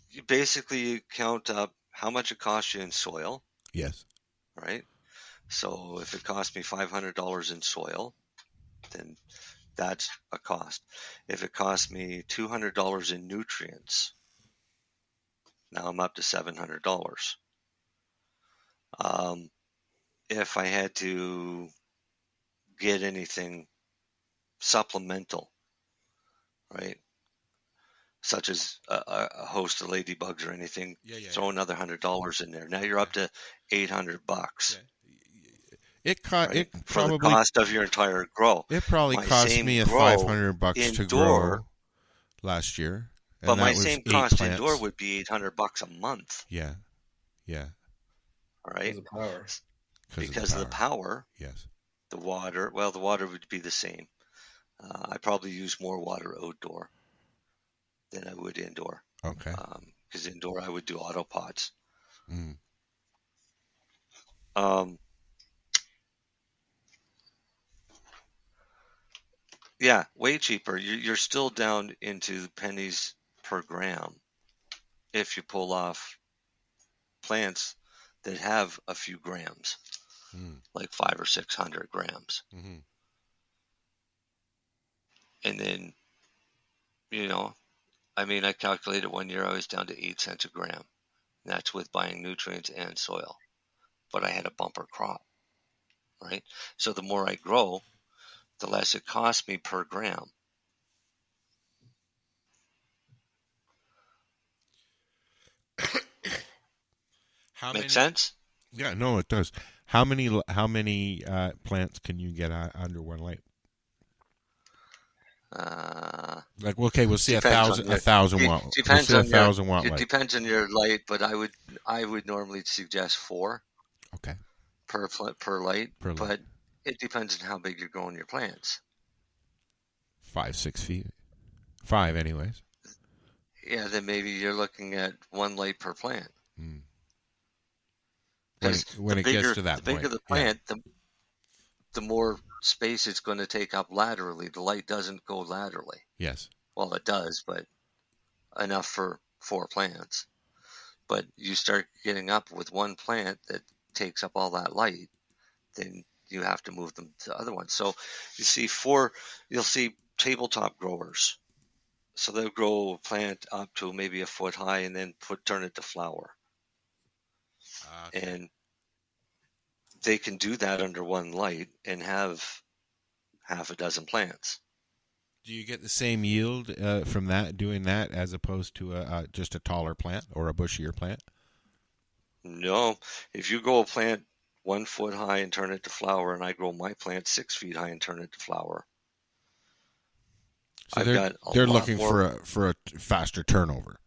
You basically count up how much it costs you in soil.
Yes.
Right. So if it costs me $500 in soil, then that's a cost. If it costs me $200 in nutrients, now I'm up to $700. If I had to get anything supplemental, right, such as a host of ladybugs or anything, throw another $100 in there. Now you're up to $800.
Yeah. It
for the cost of your entire grow.
It probably cost me $500 to grow last year.
But my same cost indoor would be $800 a month.
Yeah.
All right.
Because
of the power.
Yes.
The water. Well, the water would be the same. I probably use more water outdoor than I would indoor.
Okay.
Because indoor I would do auto pots. Yeah, way cheaper. You're still down into pennies per gram if you pull off plants that have a few grams, like 500 or 600 grams.
Mm-hmm.
And then, I calculated 1 year I was down to 8 cents a gram. And that's with buying nutrients and soil. But I had a bumper crop, right? So the more I grow, the less it costs me per gram. Make sense?
Yeah, no, it does. How many plants can you get under one light? We'll see 1,000 watt.
Depends
on
1,000
watt.
It depends on your light, but I would normally suggest 4.
Okay.
Per light. But it depends on how big you're growing your plants.
5-6 feet. 5, anyways.
Yeah, then maybe you're looking at 1 light per plant.
when it gets to that
the bigger
point.
the plant, the more space it's going to take up laterally. The light doesn't go laterally.
Yes.
Well, it does, but enough for 4 plants. But you start getting up with one plant that takes up all that light, then you have to move them to other ones. So you'll see tabletop growers. So they'll grow a plant up to maybe a foot high and then turn it to flower. And they can do that under one light and have half a dozen plants.
Do you get the same yield from doing that as opposed to just a taller plant or a bushier plant?
No. If you grow a plant 1 foot high and turn it to flower, and I grow my plant 6 feet high and turn it to flower.
So they're looking for a faster turnover.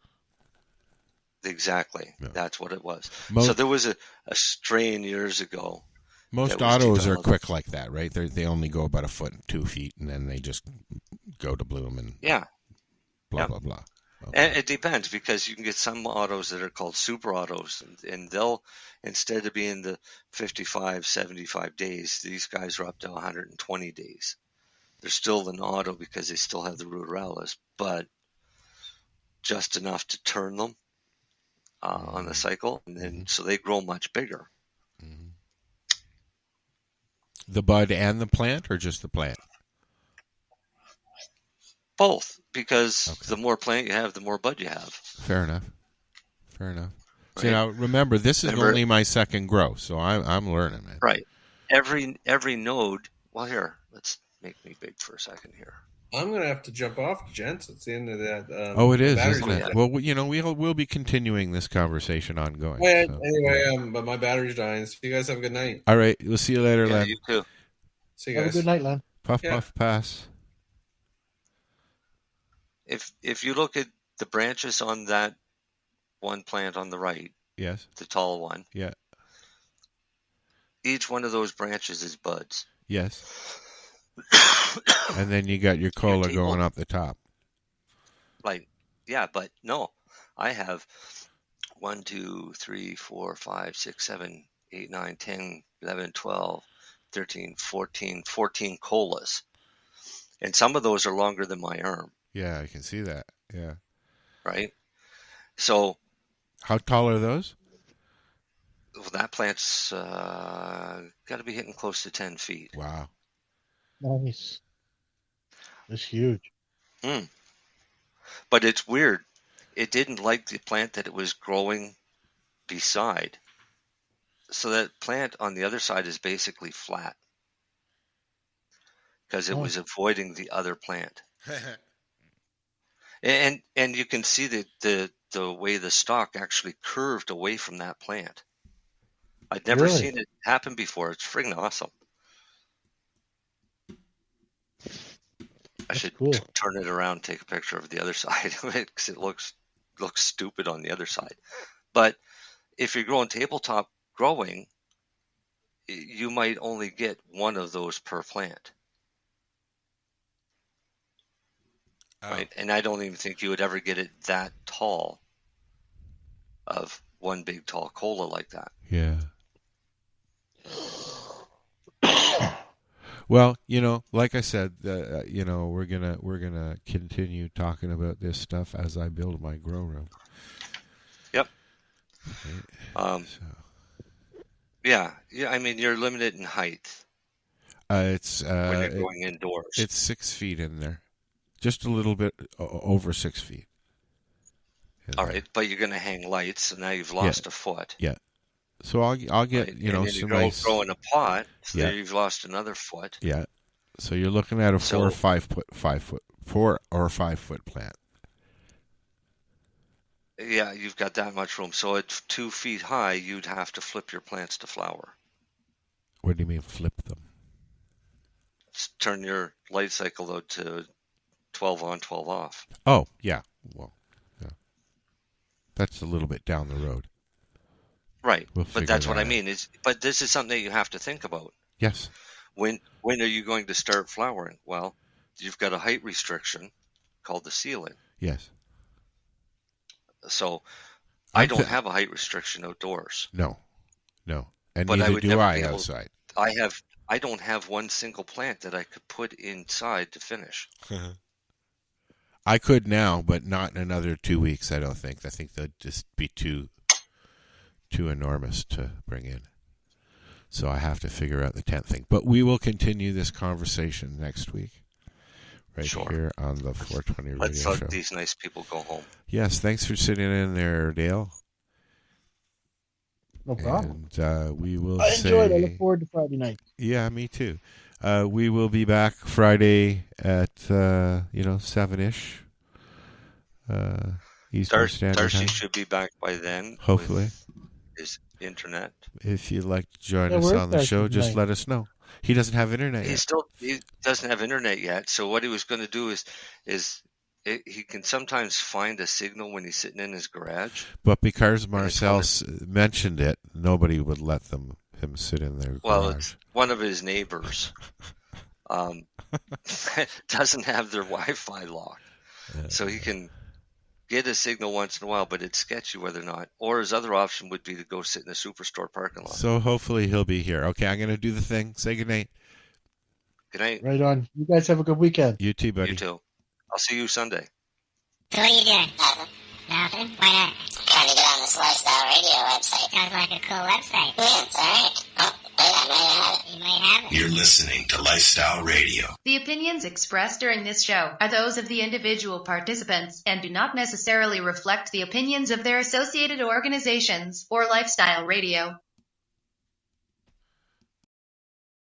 Exactly. Yeah. That's what it was. So there was a strain years ago.
Most autos are quick like that, right? They only go about 1 foot and 2 feet, and then they just go to bloom and blah, blah, blah. Okay.
And it depends, because you can get some autos that are called super autos, and they'll, instead of being the 55, 75 days, these guys are up to 120 days. They're still an auto because they still have the ruderalis, but just enough to turn them on the cycle, and then so they grow much bigger.
Mm-hmm. The bud and the plant, or just the plant?
Both, because the more plant you have, the more bud you have.
Fair enough. Right? So now, remember, this is only my second grow, so I'm learning, man.
Right. Every node. Well, here, let's make me big for a second here.
I'm gonna have to jump off, gents. It's the end of that.
It is, isn't it? Well, we'll be continuing this conversation ongoing.
Anyway, but my battery's dying. So you guys have a good night.
All right, we'll see you later, Len.
You too.
See you guys.
Have a good night, Len.
Puff, pass.
If you look at the branches on that one plant on the right,
yes,
the tall one,
yeah,
each one of those branches is buds.
Yes. And then you got your cola going up the top.
Right. Yeah, but no. I have 1, 2, 3, 4, 5, 6, 7, 8, 9, 10, 11, 12, 13, 14 colas. And some of those are longer than my arm.
Yeah, I can see that. Yeah.
Right? So.
How tall are those?
Well, that plant's got to be hitting close to 10 feet.
Wow.
Nice. It's huge.
But it's weird. It didn't like the plant that it was growing beside. So that plant on the other side is basically flat. Because it was avoiding the other plant. And you can see the way the stalk actually curved away from that plant. I'd never seen it happen before. It's friggin' awesome. I should turn it around and take a picture of the other side of it, because it looks stupid on the other side. But if you're growing tabletop growing, you might only get one of those per plant. Right? And I don't even think you would ever get it that tall of one big tall cola like that.
Yeah. Well, like I said, we're gonna continue talking about this stuff as I build my grow room.
Yep. Yeah. I mean, you're limited in height.
It's
when you're going indoors.
It's 6 feet in there, just a little bit over 6 feet.
All right, but you're gonna hang lights, so now you've lost a foot.
Yeah. So I'll get some nice.
Grow in a pot. So there you've lost another foot.
Yeah. So you're looking at a 4 or 5 foot plant.
Yeah, you've got that much room. So at 2 feet high, you'd have to flip your plants to flower.
What do you mean flip them?
Turn your light cycle though to 12 on, 12 off.
Oh yeah. Well, yeah. That's a little bit down the road.
Right, but that's what I mean. But this is something that you have to think about.
Yes.
When are you going to start flowering? Well, you've got a height restriction called the ceiling.
Yes.
So I don't have a height restriction outdoors.
No. No, and
But I
neither
would
do
never
I
be able-
outside.
I don't have one single plant that I could put inside to finish.
I could now, but not in another 2 weeks, I don't think. I think they'd just be too enormous to bring in. So I have to figure out the tent thing. But we will continue this conversation next week. Right here on the 420 Radio
Let's
Show.
let these nice people go home.
Yes, thanks for sitting in there, Dale.
No problem.
And we will
I enjoyed it. I
say...
look forward to Friday night.
Yeah, me too. We will be back Friday at 7-ish. Eastern Standard
Darcy
Time.
should be back by then.
Hopefully.
With his internet.
If you'd like to join us on the show, just let us know. He doesn't have internet yet.
He doesn't have internet yet. So what he was going to do is he can sometimes find a signal when he's sitting in his garage.
But because Marcel mentioned it, nobody would let him sit in their garage.
Well, it's one of his neighbors doesn't have their Wi-Fi locked. So he can get a signal once in a while, but it's sketchy whether or not. Or his other option would be to go sit in a superstore parking lot.
So hopefully he'll be here. Okay, I'm going to do the thing. Say goodnight.
Good night.
Right on. You guys have a good weekend.
You too, buddy.
You too. I'll see you Sunday.
So what are you doing? Nothing. Why not? Trying to get on this Lifestyle Radio website. Sounds like a cool website. Yeah, it's alright. Oh, wait, I might have it. You might have it.
You're listening to Lifestyle Radio.
The opinions expressed during this show are those of the individual participants and do not necessarily reflect the opinions of their associated organizations or Lifestyle Radio.